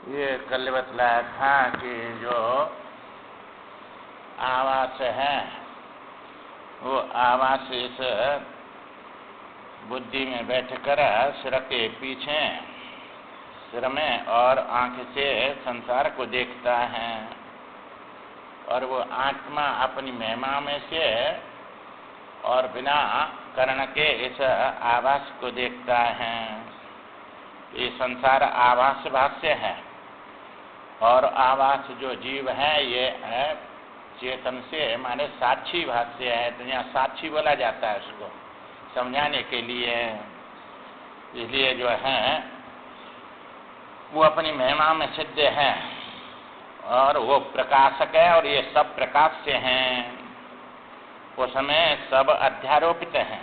ये कल बतलाया था कि जो आवास है वो आवास इस बुद्धि में बैठकर सिर के पीछे सिर में और आंख से संसार को देखता है और वो आत्मा अपनी महिमा में से और बिना कर्ण के इस आवास को देखता है। ये संसार आवास भाष्य है और आवास जो जीव है ये है चेतन से माने साक्षी भाष्य है। तो यहाँ साक्षी बोला जाता है उसको समझाने के लिए। इसलिए जो है वो अपनी महिमा में सिद्ध है और वो प्रकाशक है और ये सब प्रकाश से हैं। उसमें सब अध्यारोपित है,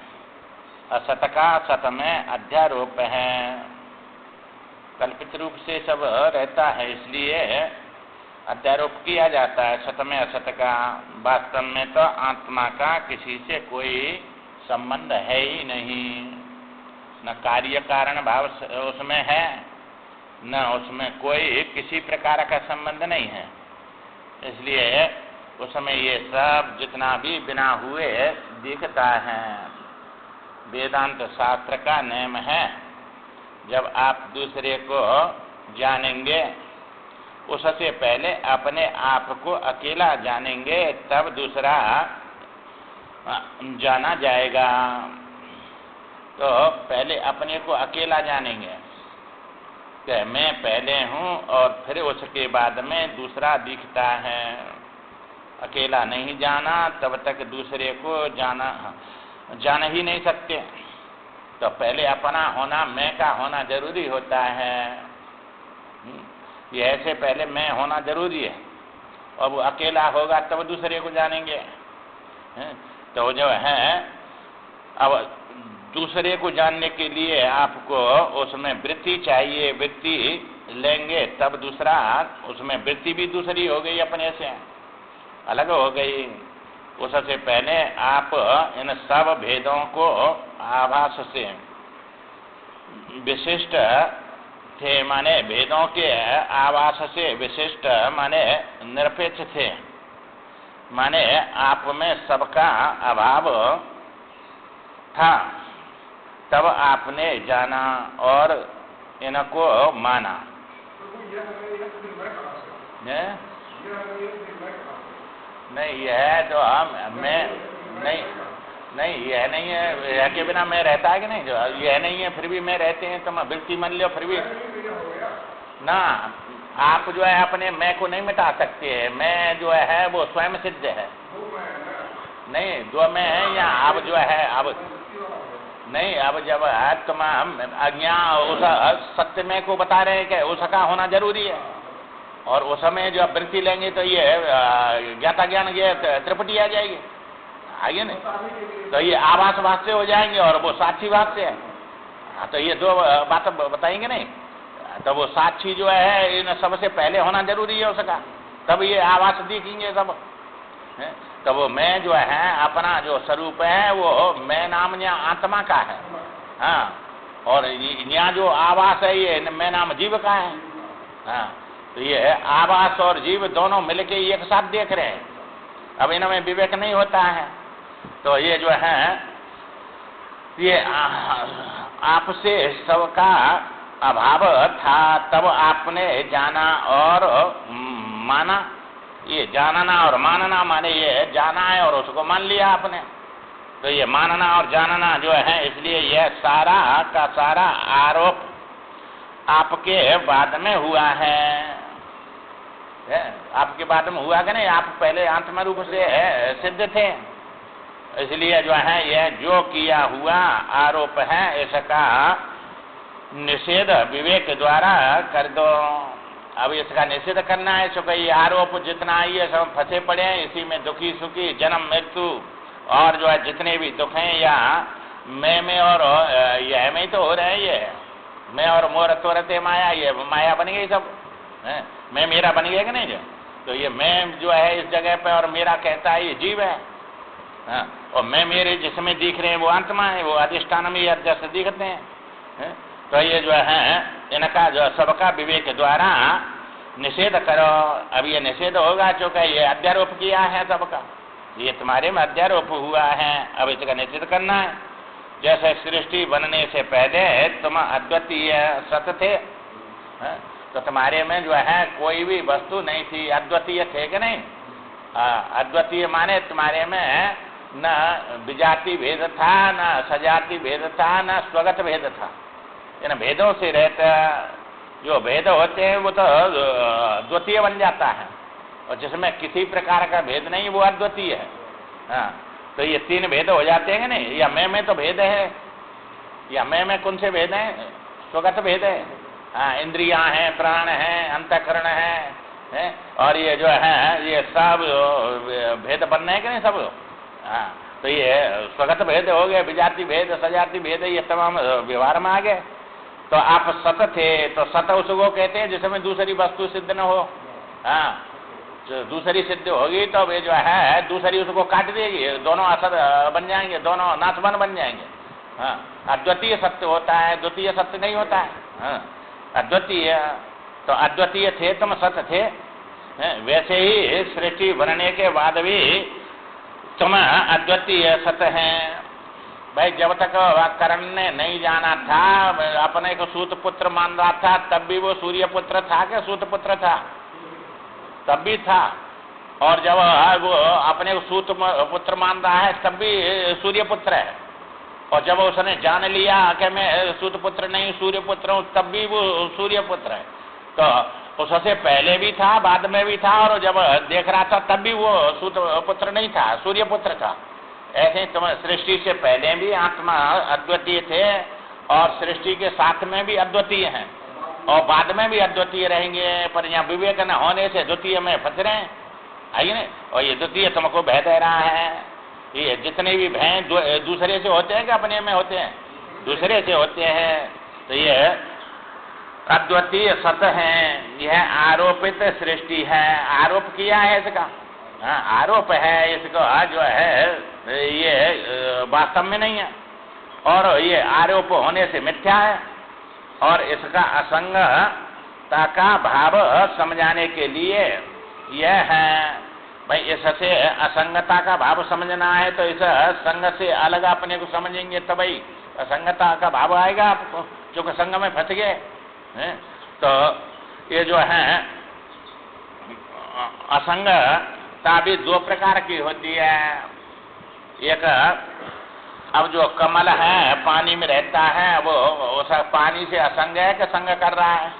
असत का सत में अध्यारोप है, कल्पित रूप से सब रहता है इसलिए अध्यारोप किया जाता है सत में असत का। वास्तव में तो आत्मा का किसी से कोई संबंध है ही नहीं, न कार्य कारण भाव उसमें है न उसमें कोई किसी प्रकार का संबंध नहीं है। इसलिए उसमें ये सब जितना भी बिना हुए दिखता है। वेदांत शास्त्र का नियम है जब आप दूसरे को जानेंगे उससे पहले अपने आप को अकेला जानेंगे तब दूसरा जाना जाएगा। तो पहले अपने को अकेला जानेंगे कि मैं पहले हूँ और फिर उसके बाद में दूसरा दिखता है। अकेला नहीं जाना तब तक दूसरे को जान ही नहीं सकते। तो पहले अपना होना मैं का होना जरूरी होता है। ये ऐसे पहले मैं होना जरूरी है और वो अकेला होगा तब दूसरे को जानेंगे। तो जो है अब दूसरे को जानने के लिए आपको उसमें वृत्ति चाहिए, वृत्ति लेंगे तब दूसरा उसमें वृत्ति भी दूसरी हो गई, अपने से अलग हो गई। उससे पहले आप इन सब भेदों को आभास से विशिष्ट थे, माने भेदों के आभास से विशिष्ट माने निरपेक्ष थे, माने आप में सबका अभाव था। तब आपने जाना और इनको माना। नहीं यह तो मैं नहीं यह नहीं है, यह के बिना मैं रहता है कि नहीं। जो यह नहीं है फिर भी मैं रहते हैं तो मैं वृत्ति मान लो फिर भी ना। आप जो है अपने मैं को नहीं मिटा सकते। मैं जो है वो स्वयं सिद्ध है। नहीं जो मैं है या अब जो है अब नहीं, अब जब तुम अज्ञा उस सत्य में को बता रहे हैं कि उसका होना जरूरी है और उस समय जो वृत्ति लेंगे तो ये ज्ञाता ज्ञान ये त्रिपुटी आ जाएगी, आइए नहीं। तो ये आभास भाष्य हो जाएंगे और वो साक्षी भाष्य है। तो ये दो बात बताएंगे नहीं। तो वो साक्षी जो है इन सबसे पहले होना जरूरी है उसका, तब ये आभास दिखेंगे सब। तो वो मैं जो है अपना जो स्वरूप है वो मैं नाम या आत्मा का है। हाँ, और यहाँ जो आभास है ये मैं नाम जीव का है। हाँ, तो ये आभास और जीव दोनों मिलके एक साथ देख रहे हैं। अब इनमें विवेक नहीं होता है। तो ये जो है ये आपसे सबका अभाव था तब आपने जाना और माना। ये जानना और मानना माने ये जाना है और उसको मान लिया आपने। तो ये मानना और जानना जो है इसलिए यह सारा का सारा आरोप आपके बाद में हुआ है। आपके बाद में हुआ कि नहीं। आप पहले आत्मा रूप से सिद्ध थे, इसलिए जो है यह जो किया हुआ आरोप है इसका निषेध विवेक द्वारा कर दो। अब इसका निषेध करना है। सो ये आरोप जितना ये सब फंसे पड़े हैं इसी में दुखी सुखी जन्म मृत्यु और जो है जितने भी दुख हैं या मैं में और यह में तो हो रहे हैं। ये मैं और मोर त्वरते माया, ये माया बन गई सब। मैं मेरा बन गया कि नहीं जो। तो ये मैं जो है इस जगह पे और मेरा कहता है ये जीव है। और मैं मेरे जिसमें दिख रहे हैं वो आत्मा है, वो अधिष्ठान में दिखते हैं। तो ये जो है इनका जो सबका विवेक द्वारा निषेध करो। अब ये निषेध होगा चूंकि ये अध्यारोप किया है सबका, ये तुम्हारे में अध्यारोप हुआ है, अब इसका निषेध करना है। जैसे सृष्टि बनने से पहले तुम अद्वितीय सत थे, तो तुम्हारे में जो है कोई भी वस्तु नहीं थी, अद्वितीय थे कि नहीं? अद्वितीय माने तुम्हारे में न विजाति भेद था, न सजाति भेद था, न स्वगत भेद था। इन भेदों से रहता, जो भेद होते हैं वो तो द्वितीय बन जाता है, और जिसमें किसी प्रकार का भेद नहीं वो अद्वितीय है। हाँ, तो ये तीन भेद हो जाते हैं नहीं? या मैं तो भेद है, या मैं कौन से भेद है? स्वगत भेद है। हाँ, इंद्रियां हैं, प्राण हैं, अंतःकरण है, और ये जो है ये सब भेद बनने हैं कि नहीं सब? हाँ, तो ये स्वगत भेद हो गए, विजाति भेद, सजाति भेद, ये तमाम व्यवहार में आ गए। तो आप सत थे, तो सत उसको कहते हैं जिसमें दूसरी वस्तु सिद्ध न हो। हाँ, जो दूसरी सिद्ध होगी तो वे जो है दूसरी उसको काट देगी, दोनों असत बन जाएंगे, दोनों नाशवान बन जाएंगे। हाँ, अद्वितीय सत्य होता है, द्वितीय सत्य नहीं होता है। हाँ, अद्वितीय, तो अद्वितीय थे तुम, सत्य थे। वैसे ही सृष्टि बनने के बाद भी तुम अद्वितीय सत्य हैं। भाई जब तक कर्ण ने नहीं जाना था, अपने को सूत पुत्र मान रहा था, तब भी वो सूर्य पुत्र था कि सूत पुत्र था? तब भी था। और जब वो अपने को सूत पुत्र मान रहा है तब भी सूर्य पुत्र है। और जब उसने जान लिया कि मैं सूत पुत्र नहीं सूर्य पुत्र हूँ, तब भी वो सूर्य पुत्र है। तो उससे पहले भी था, बाद में भी था, और जब देख रहा था तब भी वो सूत पुत्र नहीं था, सूर्य पुत्र था। ऐसे ही तुम सृष्टि से पहले भी आत्मा अद्वितीय थे, और सृष्टि के साथ में भी अद्वितीय हैं, और बाद में भी अद्वितीय रहेंगे। पर यहाँ विवेक न होने से द्वितीय में फंस रहे हैं, आइए ना। और ये द्वितीय तुमको भय दे रहा है। ये जितने भी भय दूसरे से होते हैं कि अपने में होते हैं? दूसरे से होते हैं। तो ये अद्वितीय सत है, यह आरोपित सृष्टि है। आरोप किया है इसका, हाँ, आरोप है इसका, जो है ये वास्तव में नहीं है, और ये आरोप होने से मिथ्या है। और इसका असंगता का भाव समझाने के लिए यह है, भाई इससे असंगता का भाव समझना है तो इस संग से अलग अपने को समझेंगे तो भाई असंगता का भाव आएगा आपको, क्योंकि संग में फंस गए। तो ये जो है असंगता भी दो प्रकार की होती है। एक, अब जो कमल है पानी में रहता है, वो उस पानी से असंग है कि संग कर रहा है?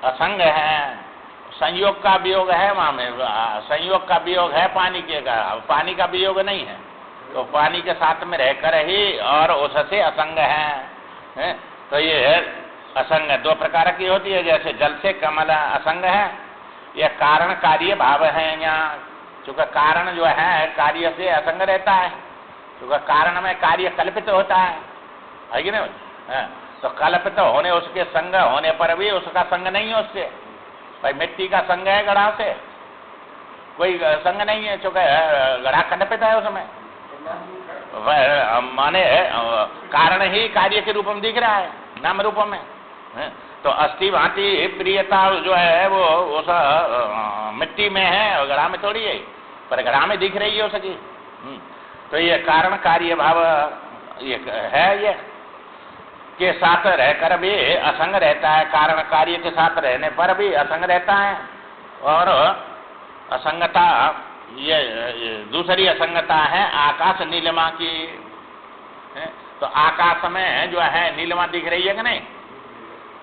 असंग है। संयोग का वियोग है, वहां में संयोग का वियोग है पानी के का, पानी का वियोग नहीं है। तो पानी के साथ में रहकर ही और उससे असंग है। तो ये असंग दो प्रकार की होती है। जैसे जल से कमल असंग है, यह कारण कार्य भाव है यहाँ, क्योंकि कारण जो है कार्य से असंग रहता है, क्योंकि कारण में कार्य कल्पित होता है कि नहीं? तो कल्पित होने उसके संग होने पर भी उसका संग नहीं है उससे। भाई मिट्टी का संग है घड़ा से, कोई संग नहीं है, क्योंकि घड़ा कल्पित है उसमें। माने कारण ही कार्य के रूप में दिख रहा है, नाम रूप में। तो अस्थि भांति प्रियता जो है वो उस मिट्टी में है, घड़ा में थोड़ी है, पर घड़ा में दिख रही है उसकी। तो ये कारण कार्य भाव ये है, ये के साथ रहकर भी असंग रहता है, कारण कार्य के साथ रहने पर भी असंग रहता है। और असंगता ये दूसरी असंगता है आकाश नीलिमा की। तो आकाश में जो है नीलिमा दिख रही है कि नहीं?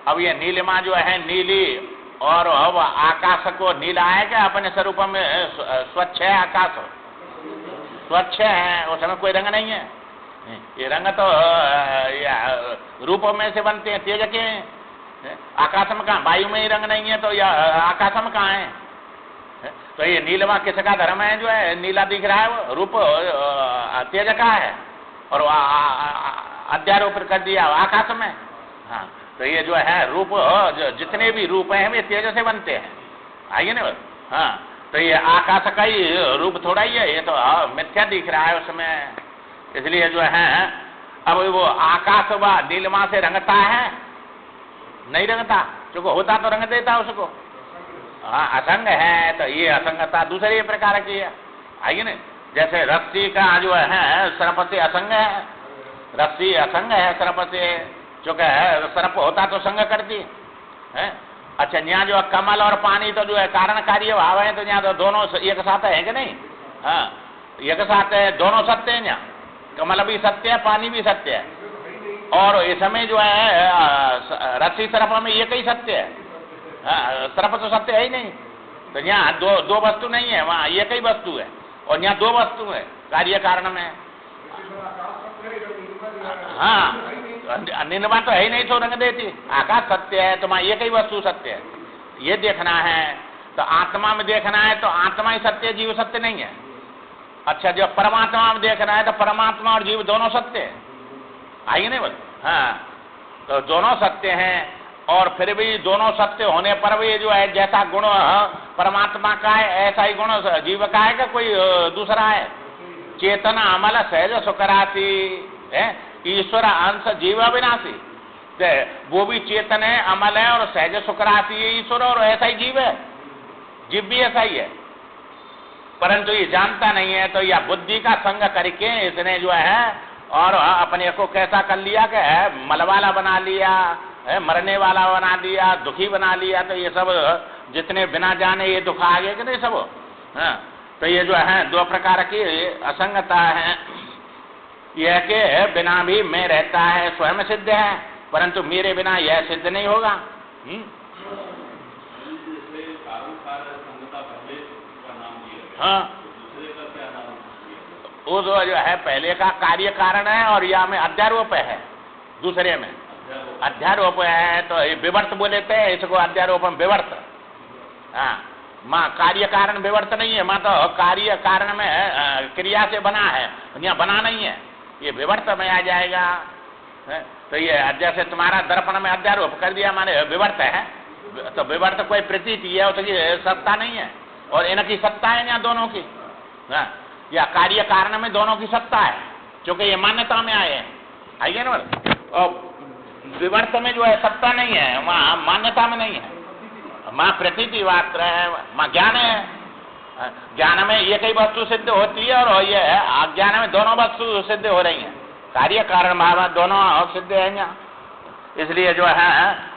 अब ये नीलिमा जो है नीली, और अब आकाश को नीला है क्या? अपने स्वरूप में स्वच्छ है आकाश, स्वच्छ है, उसमें कोई रंग नहीं है। ये रंग तो रूप में से बनते हैं, तेज के हैं। आकाश में कहाँ? वायु में ही रंग नहीं है, तो यह आकाश में कहाँ है? तो ये नीलमा किसका धर्म है? जो है नीला दिख रहा है वो रूप तेज का है, और अध्यारोप कर दिया आकाश में। हाँ, तो ये जो है रूप, जो जितने भी रूप हैं वे तेज से बनते हैं, आइए ना। हाँ, तो ये आकाश का ही रूप थोड़ा ही है, ये तो मिथ्या दिख रहा है उसमें। इसलिए जो है अब वो आकाश व नीलिमा से रंगता है? नहीं रंगता, क्योंकि होता तो रंग देता उसको। हाँ असंग है तो ये असंगता दूसरे प्रकार की है, आइए ना। जैसे रस्सी का जो है सर्प से असंग है, रस्सी असंग है सर्प से, चूंकि सर्प होता तो संग करती है। अच्छा यहाँ जो कमल और पानी तो जो है कारण कार्य भाव है, तो यहाँ तो दोनों एक साथ है कि नहीं? हाँ एक साथ है, दोनों सत्य है यहाँ, कमल भी सत्य है पानी भी सत्य है, और इस समय जो है रस्सी सर्प में एक ही सत्य है। सर्प तो सत्य है ही नहीं, तो यहाँ दो वस्तु नहीं है, वहाँ एक ही वस्तु है, और यहाँ दो वस्तु है कार्य कारण में। हाँ निन्वा तो है ही नहीं, तो रंग देती आकाश सत्य है, तो वहाँ एक ही वस्तु सत्य है, ये देखना है। तो आत्मा में देखना है तो आत्मा ही सत्य है, जीव सत्य नहीं है। अच्छा जब परमात्मा में देखना है तो परमात्मा और जीव दोनों सत्य है, आइए नहीं बोल। हाँ तो दोनों सत्य हैं, और फिर भी दोनों सत्य होने पर भी जो है जैसा गुण परमात्मा का है ऐसा ही गुण जीव का है, का कोई दूसरा है? चेतना अमल सहज सुकराती है, ईश्वर अंश जीव अविनाशी, वो भी चेतन है अमल है और सहज सुकराती है ईश्वर, और ऐसा ही जीव है, जीव भी ऐसा ही है, परंतु ये जानता नहीं है। तो यह बुद्धि का संग करके इसने जो है और अपने को कैसा कर लिया कि मलवाला बना लिया, मरने वाला बना दिया, दुखी बना लिया। तो ये सब जितने बिना जाने ये दुख आ गए कि नहीं सब। हाँ तो ये जो है दो प्रकार की असंगता है, यह के बिना भी मैं रहता है स्वयं सिद्ध है, परंतु मेरे बिना यह सिद्ध नहीं होगा। हाँ वो जो है पहले का कार्य कारण है, और यह में अध्यारोप है, दूसरे में अध्यारोप है, तो विवर्त बोले थे इसको, अध्यारोप में विवर्त। हाँ माँ कार्य कारण विवर्त नहीं है, माँ तो कार्य कारण में क्रिया से बना है, यहाँ बना नहीं है, ये विवर्त में आ जाएगा। तो ये जैसे तुम्हारा दर्पण में अध्यारोप कर दिया माने विवर्त है, तो विवर्त कोई प्रतीति है, तो ये सत्ता नहीं है, और इनकी सत्ता है यहाँ दोनों की। हाँ या कार्य कारण में दोनों की सत्ता है, क्योंकि ये मान्यता में आए हैं, आइए ना। और विवर्त में जो है सत्ता नहीं है, वहाँ मान्यता में नहीं है, माँ प्रतीति मात्र है, माँ ज्ञान है। ज्ञान में एक ही वस्तु सिद्ध होती है, और ये अज्ञान में दोनों वस्तु सिद्ध हो रही हैं, कार्य कारण भाव दोनों सिद्ध है यहाँ। इसलिए जो है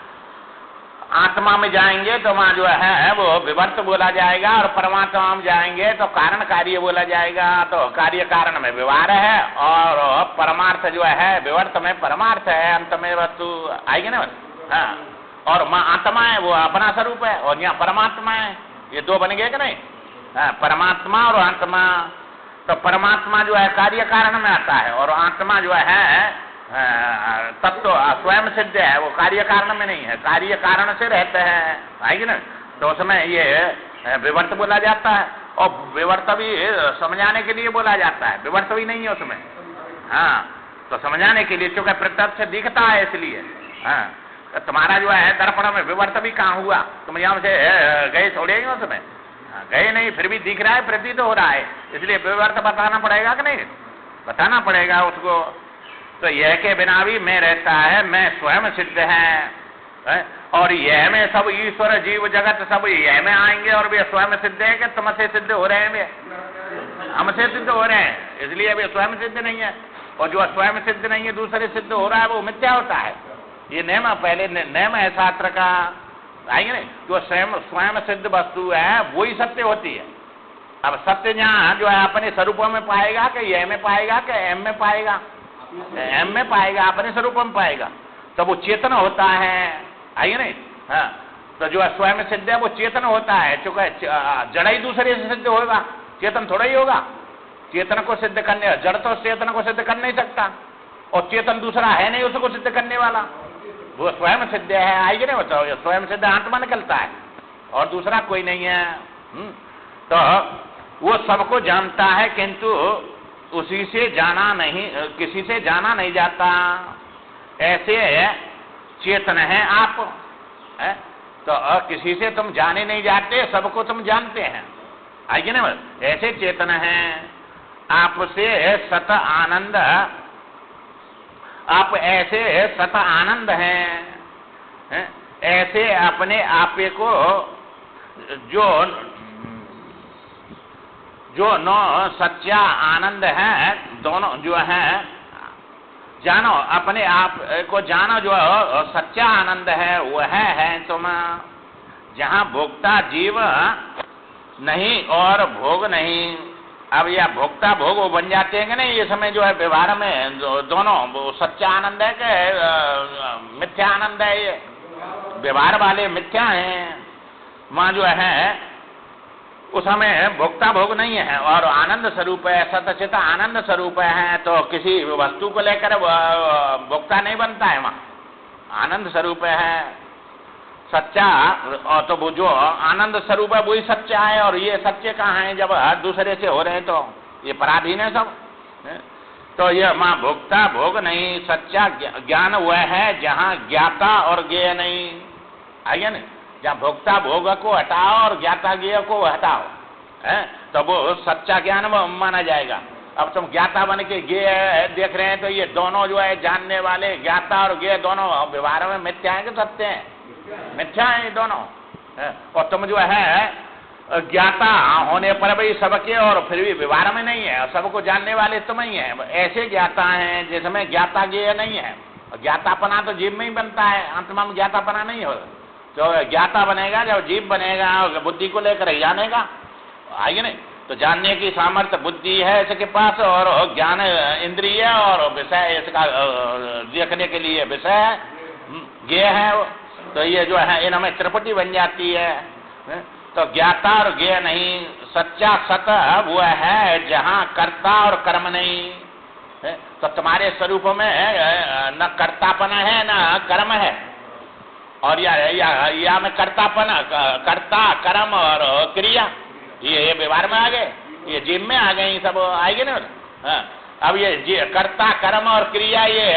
आत्मा में जाएंगे तो वहाँ जो है वो विवर्त बोला जाएगा, और परमात्मा में जाएंगे तो कारण कार्य बोला जाएगा। तो कार्य कारण में व्यवहार है, और परमार्थ जो है विवर्त में परमार्थ है, अंत में वस्तु आएगी ना। हाँ और माँ आत्मा है, वो अपना स्वरूप है, और यहाँ परमात्मा है, ये दो बन गए कि नहीं। हाँ परमात्मा और आत्मा, तो परमात्मा जो है कार्य कारण में आता है, और आत्मा जो है तत्व स्वयं सिद्ध है, वो कार्य कारण में नहीं है, कार्य कारण से रहते हैं, आएगी ना। तो उसमें ये विवर्त बोला जाता है, और विवर्त भी समझाने के लिए बोला जाता है, विवर्त भी नहीं है उसमें। हाँ तो समझाने के लिए, क्योंकि प्रत्यक्ष दिखता है इसलिए। हाँ तो तुम्हारा जो है दर्पण में विवर्त भी कहाँ हुआ, तुम यहाँ से गए छोड़ेंगे उसमें? गए नहीं, फिर भी दिख रहा है, प्रतीत हो रहा है, इसलिए विवर्त बताना पड़ेगा कि नहीं? बताना पड़ेगा उसको। तो यह के बिना भी मैं रहता है, मैं स्वयं सिद्ध है, और यह में सब ईश्वर जीव जगत सब यह में आएंगे, और वे स्वयं सिद्ध है कि तुमसे सिद्ध हो रहे हैं, वे हमसे सिद्ध हो रहे हैं, इसलिए वे स्वयं सिद्ध नहीं है। और जो स्वयं सिद्ध नहीं है दूसरे सिद्ध हो रहा है, वो मिथ्या होता है। ये नियम पहले नियम है शास्त्र का, आएंगे नहीं। जो स्वयं सिद्ध वस्तु है वही सत्य होती है। अब सत्य जहाँ जो है अपने स्वरूपों में पाएगा कि यह में पाएगा कि एम में पाएगा? एम में पाएगा, अपने स्वरूप में पाएगा, तो वो चेतन होता है, आइए नहीं। हाँ तो जो स्वयं सिद्ध है वो चेतन होता है, चूंकि जड़ ही दूसरे से सिद्ध होगा, चेतन थोड़ा ही होगा। चेतन को सिद्ध करने, जड़ तो चेतन को सिद्ध कर नहीं सकता, और चेतन दूसरा है नहीं उसको सिद्ध करने वाला, वो स्वयं सिद्ध है, आइए नहीं। बताओ स्वयं सिद्ध आत्मा निकलता है, और दूसरा कोई नहीं है। तो वो सबको जानता है, किंतु उसी से जाना नहीं, किसी से जाना नहीं जाता। ऐसे चेतन है आप, है? तो किसी से तुम जाने नहीं जाते, सबको तुम जानते हैं, आइए ना। ऐसे चेतन है, आपसे सत आनंद, आप ऐसे सत आनंद हैं, ऐसे अपने आपे को जो नो सच्चा आनंद है, दोनों जो है जानो, अपने आप को जानो, जो सच्चा आनंद है वह है तुम, जहां भोक्ता जीव नहीं और भोग नहीं। अब यह भोक्ता भोग वो बन जाते हैं कि नहीं, ये समय जो है व्यवहार में दोनों, वो सच्चा आनंद है कि मिथ्या आनंद है? ये व्यवहार वाले मिथ्या हैं, वहां जो है उस समय भोक्ता भोग नहीं है और आनंद स्वरूप है, सतचित आनंद स्वरूप है। तो किसी वस्तु को लेकर भोक्ता नहीं बनता है, वहां आनंद स्वरूप है सच्चा। और तो वो जो आनंद स्वरूप है वही सच्चा है, और ये सच्चे कहाँ है जब दूसरे से हो रहे हैं, तो ये पराधीन है सब। तो ये मां भोक्ता भोग नहीं, सच्चा ज्ञान वह है जहां ज्ञाता और ज्ञेय नहीं। आइए ना, जहां भोक्ता भोग को हटाओ और ज्ञाता ज्ञेय को हटाओ, है तो वो सच्चा ज्ञान माना जाएगा। अब तुम ज्ञाता बन के ज्ञेय देख रहे हैं, तो ये दोनों जो है जानने वाले, ज्ञाता और ज्ञेय दोनों व्यवहार में मिथ्या है कि सत्य है? मिथ्या है ये दोनों। और तुम जो है ज्ञाता होने पर भी सबके, और फिर भी व्यवहार में नहीं है, सबको जानने वाले तुम ही है। ऐसे ज्ञाता हैं जिसमें ज्ञाता ज्ञेय नहीं है। ज्ञातापना तो जीव में ही बनता है, आत्मा में ज्ञातापना नहीं हो। तो ज्ञाता बनेगा जब जीव बनेगा, बुद्धि को लेकर ही जानेगा। आइए नहीं, तो जानने की सामर्थ्य बुद्धि है इसके पास, और ज्ञान इंद्रिय और विषय इसका देखने के लिए विषय है, ज्ञेय है। तो ये जो है इनमें त्रिपुटी बन जाती है। तो ज्ञाता और ज्ञेय नहीं, सच्चा सत वो है जहां कर्ता और कर्म नहीं। तो तुम्हारे स्वरूप में न कर्तापन है न कर्म है, और या में कर्तापन, कर्ता कर्म और क्रिया ये व्यवहार में आ गए, ये जीव में आ गए, सब आएंगे ना। हाँ, अब ये कर्ता कर्म और क्रिया ये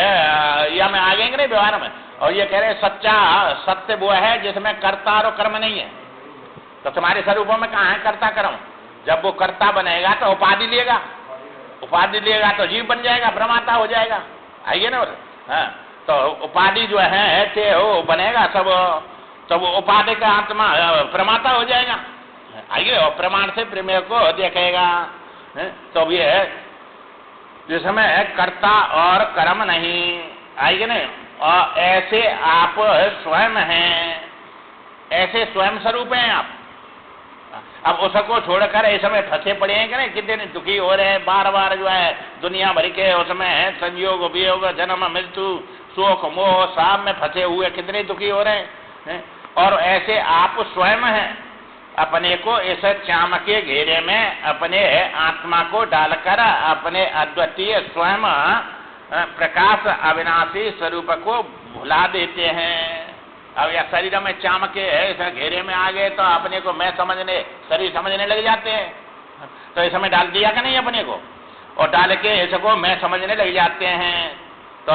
या में आ गए नहीं व्यवहार में। और ये कह रहे सच्चा सत्य वो है जिसमें कर्ता और कर्म नहीं है। तो तुम्हारे स्वरूपों में कहाँ है कर्ता कर्म? जब वो कर्ता बनेगा तो उपाधि लेगा, उपाधि लेगा तो जीव बन जाएगा, प्रमाता हो जाएगा। आइए ना। हाँ, तो उपाधि जो है ते वो बनेगा सब, तो वो उपाधि का आत्मा प्रमाता हो जाएगा। आइए, और प्रमाण से प्रमेय को देखेगा। तो ये जिसमें कर्ता और कर्म नहीं, आइए ना। और ऐसे आप स्वयं हैं, ऐसे स्वयं स्वरूप हैं आप। अब उसको छोड़कर ऐसे में फंसे पड़े हैं कि नहीं, कितने दुखी हो रहे हैं, बार बार जो है दुनिया भर के उसमें संयोग वियोग जन्म मृत्यु शोक मोह साम में फंसे हुए कितने दुखी हो रहे हैं। और ऐसे आप स्वयं हैं, अपने को इस चाम के घेरे में अपने आत्मा को डालकर अपने अद्वितीय स्वयं प्रकाश अविनाशी स्वरूप को भुला देते हैं। अब या शरीर में चाम के इस घेरे में आ गए तो अपने को मैं समझने, शरीर समझने लग जाते हैं। तो इसमें डाल दिया कि नहीं अपने को, और डाल के इसको मैं समझने लग जाते हैं, तो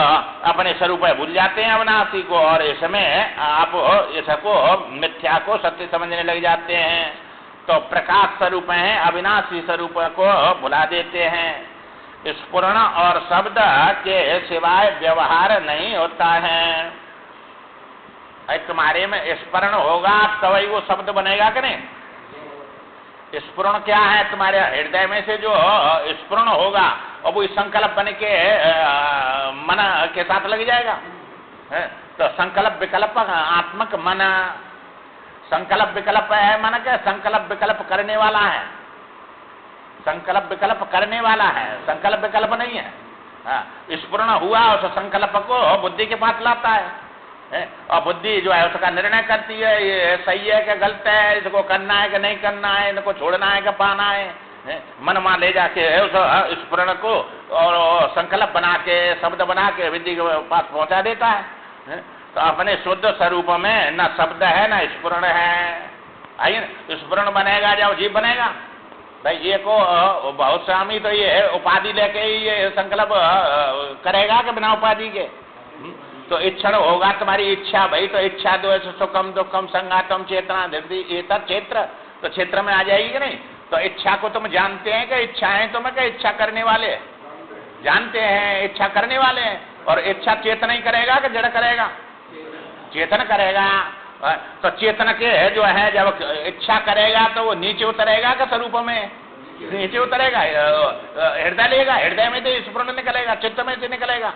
अपने स्वरूप भूल जाते हैं अविनाशी को, और इसमें आप इसको मिथ्या को सत्य समझने लग जाते हैं। तो प्रकाश स्वरूप है, अविनाशी स्वरूप को भुला देते हैं। स्फुरण और शब्द के सिवाय व्यवहार नहीं होता है। तुम्हारे में स्मरण होगा तभी वो शब्द बनेगा कि नहीं? स्फुरण क्या है? तुम्हारे हृदय में से जो स्फुरण होगा और वो संकल्प बन के मन के साथ लग जाएगा। तो संकल्प विकल्प आत्मक मन, संकल्प विकल्प है मन के, संकल्प विकल्प करने वाला है, संकल्प विकल्प करने वाला है, संकल्प विकल्प नहीं है। स्फुरण हुआ उस संकल्प को बुद्धि के पास लाता है, और बुद्धि जो है उसका निर्णय करती है, ये सही है कि गलत है, इसको करना है कि नहीं करना है, इनको छोड़ना है कि पाना है। मन मान ले जाके उस स्फुरण को और संकल्प बना के शब्द बना के विधि के पास पहुंचा देता है। तो अपने शुद्ध स्वरूप में न शब्द है न स्फुरण है। आइए, स्फुरण बनेगा जब जीव बनेगा। भाई ये को बहुत स्वामी तो ये उपाधि लेके ही ये संकल्प करेगा कि बिना उपाधि के? तो इच्छा होगा तुम्हारी इच्छा, भाई तो इच्छा दो सुखम दुखम संगातम चेतना धृति ये क्षेत्र, तो क्षेत्र में आ जाएगी कि नहीं? तो इच्छा को तुम जानते हैं कि इच्छा है तुम्हें, क्या इच्छा करने वाले जानते हैं, इच्छा करने वाले हैं। और इच्छा चेतन ही करेगा कि जड़ करेगा? चेतन करेगा। तो चेतन के जो है जब इच्छा करेगा तो वो नीचे उतरेगा का स्वरूप में नीचे उतरेगा, हृदय लेगा, हृदय में तो स्फुरण निकलेगा, चित्त में से निकलेगा,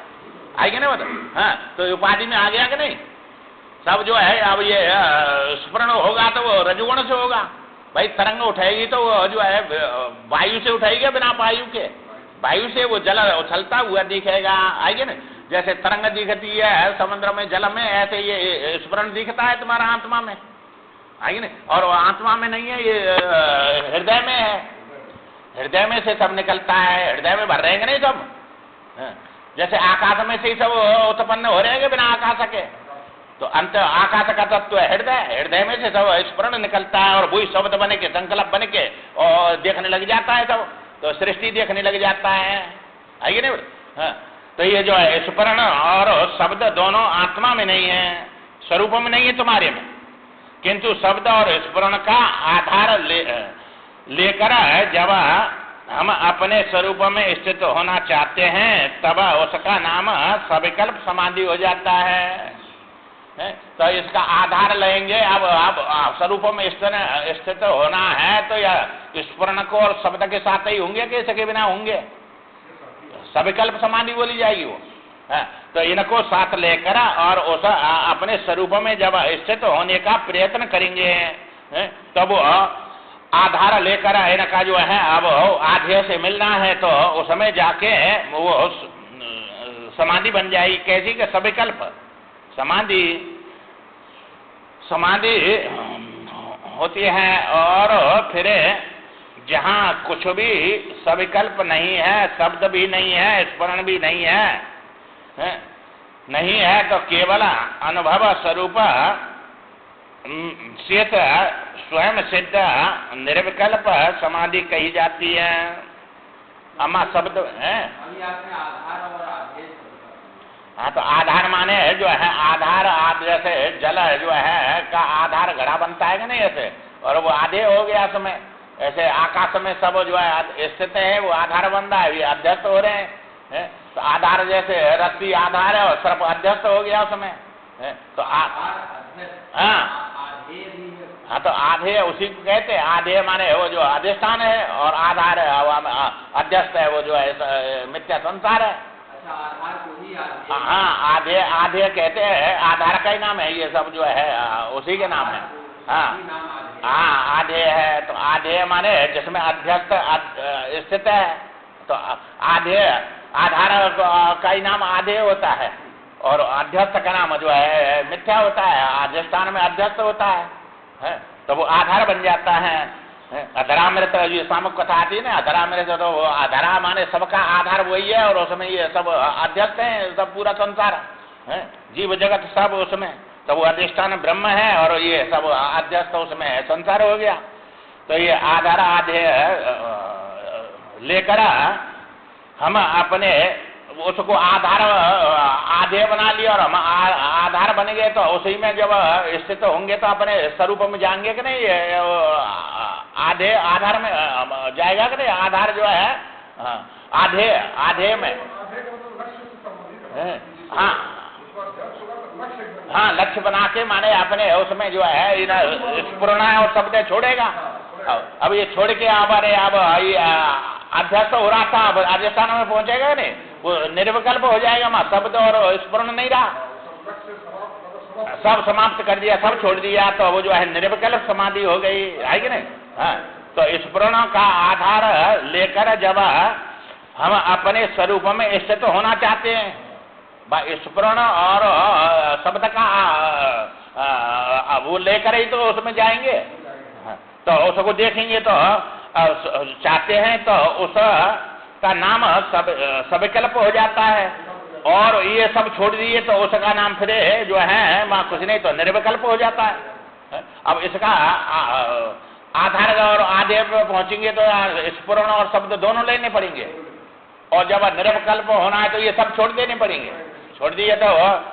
आएगा ना बता। हाँ, तो उपाधि में आ गया कि नहीं? सब जो है अब ये स्फुरण होगा तो वो रजोगुण से होगा। भाई तरंग उठाएगी तो वो जो है वायु से उठाएगी, बिना वायु के, वायु से वो जल उछलता हुआ दिखेगा, आएगी ना। जैसे तरंग दिखती है समुद्र में, जल में, ऐसे ये स्फुरण दिखता है तुम्हारा आत्मा में, आएगी ना। और आत्मा में नहीं है, ये हृदय में है, हृदय में से सब निकलता है, हृदय में भर रहेंगे नहीं सब। जैसे आकाश में से ही सब उत्पन्न हो रहेंगे बिना आकाश के, तो अंत आकाश का तत्व है हृदय, हृदय में से सब स्फुरण निकलता है और वही शब्द बने के, संकल्प बने के और देखने लग जाता है सब, तो सृष्टि देखने लग जाता है, आइए नहीं। हाँ, तो ये जो है स्फुरण और शब्द दोनों आत्मा में नहीं है, स्वरूप में नहीं है तुम्हारे में, किंतु शब्द और स्फुरण का आधार लेकर जब हम अपने स्वरूप में स्थित होना चाहते हैं तब उसका नाम सविकल्प समाधि हो जाता है। तो इसका आधार लेंगे। अब स्वरूप में स्थित होना है तो या स्फुरण को और शब्द के साथ ही होंगे कि इसके बिना होंगे? सविकल्प समाधि बोली जाएगी वो। तो इनको साथ लेकर और उस अपने स्वरूप में जब स्थित होने का प्रयत्न करेंगे तब आधार लेकर इनका जो है अब आधे से मिलना है तो उसमें जाके वो समाधि बन जाएगी। कैसी के सविकल्प समाधि होती है। और फिर जहाँ कुछ भी सविकल्प नहीं है, शब्द भी नहीं है, स्मरण भी नहीं है तो केवल अनुभव स्वरूप शेष स्वयं सिद्ध निर्विकल्प समाधि कही जाती है। अमा शब्द है। हाँ, तो आधार माने जो है आधार, जैसे जल जो है का आधार घड़ा बनता है कि नहीं ऐसे, और वो आधे हो गया समय, ऐसे आकाश में सब जो है स्थित है वो आधार बन रहा है, ये अध्यस्त हो रहे हैं। तो आधार जैसे रस्सी आधार है और सर्प अध्यस्त हो गया उसमें। तो हाँ, तो आधे उसी को कहते हैं। आधे माने वो जो अधिष्ठान है और आधार है अध्यस्त है, वो जो है मिथ्या संसार है। हाँ, आधे कहते हैं, आधार का ही नाम है ये सब जो है, उसी के नाम है। हाँ, आधे है। तो आधे माने जिसमें अध्यस्त स्थित है, तो आधे आधार का ही नाम आधे होता है और अध्यस्त का नाम जो है मिथ्या होता है, अधिष्ठान में अध्यस्त होता है तो वो आधार बन जाता है। अधरामृत ये सामुक कथा आती है ना, अधरामृत, तो वो अधरा माने सबका आधार वही है और उसमें ये सब अध्यस्त है, सब पूरा संसार है, जीव जगत सब उसमें, तो वो अधिष्ठान ब्रह्म है और ये सब अध्यस्त उसमें है, संसार हो गया। तो ये आधार आधे लेकर हम अपने उसको आधार आधे बना लिया और हम आधार बन गए, तो उसी में जब स्थित होंगे तो अपने स्वरूप में जाएंगे कि नहीं? आधे आधार में जाएगा कि नहीं? आधार जो है आधे में, हाँ, लक्ष्य बना के माने अपने उसमें जो है स्फुरण और शब्द छोड़ेगा। अब ये छोड़ के अब अध्यस्त हो रहा था, अब राजस्थान में पहुंचेगा नहीं, वो निर्विकल्प हो जाएगा। वहां शब्द और स्फुरण नहीं रहा, सब समाप्त कर दिया, सब छोड़ दिया, तो वो जो है निर्विकल्प समाधि हो गई, है कि नहीं? हाँ, तो स्फुरण का आधार लेकर जब हम अपने स्वरूप में स्थित होना चाहते हैं, स्फुरण और शब्द का वो लेकर ही तो उसमें जाएंगे, तो उसको देखेंगे तो चाहते हैं तो उस का नाम सविकल्प हो जाता है। और ये सब छोड़ दिए तो उसका नाम फिर जो है वहाँ कुछ नहीं, तो निर्विकल्प हो जाता है। अब इसका आधार और आधे पर पहुंचेंगे तो स्फुरण और शब्द दोनों लेने पड़ेंगे, और जब निर्विकल्प होना है तो ये सब छोड़ देने पड़ेंगे। छोड़ दिए तो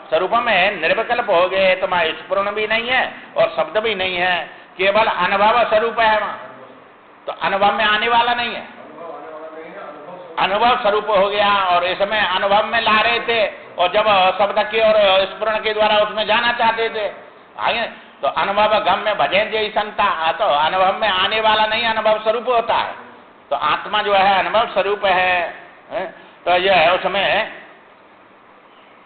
स्वरूप में निर्विकल्प हो गए, तो वहाँ स्फुरण भी नहीं है और शब्द भी नहीं है, केवल अनुभव स्वरूप है वहाँ, तो अनुभव में आने वाला नहीं है, अनुभव स्वरूप हो गया। और इसमें अनुभव में ला रहे थे और जब शब्द के और स्फुरण के द्वारा उसमें जाना चाहते थे, आगे तो अनुभव गम्य भजे जे संता, तो अनुभव में आने वाला नहीं, अनुभव स्वरूप होता है। तो आत्मा जो है अनुभव स्वरूप है, तो यह है उसमें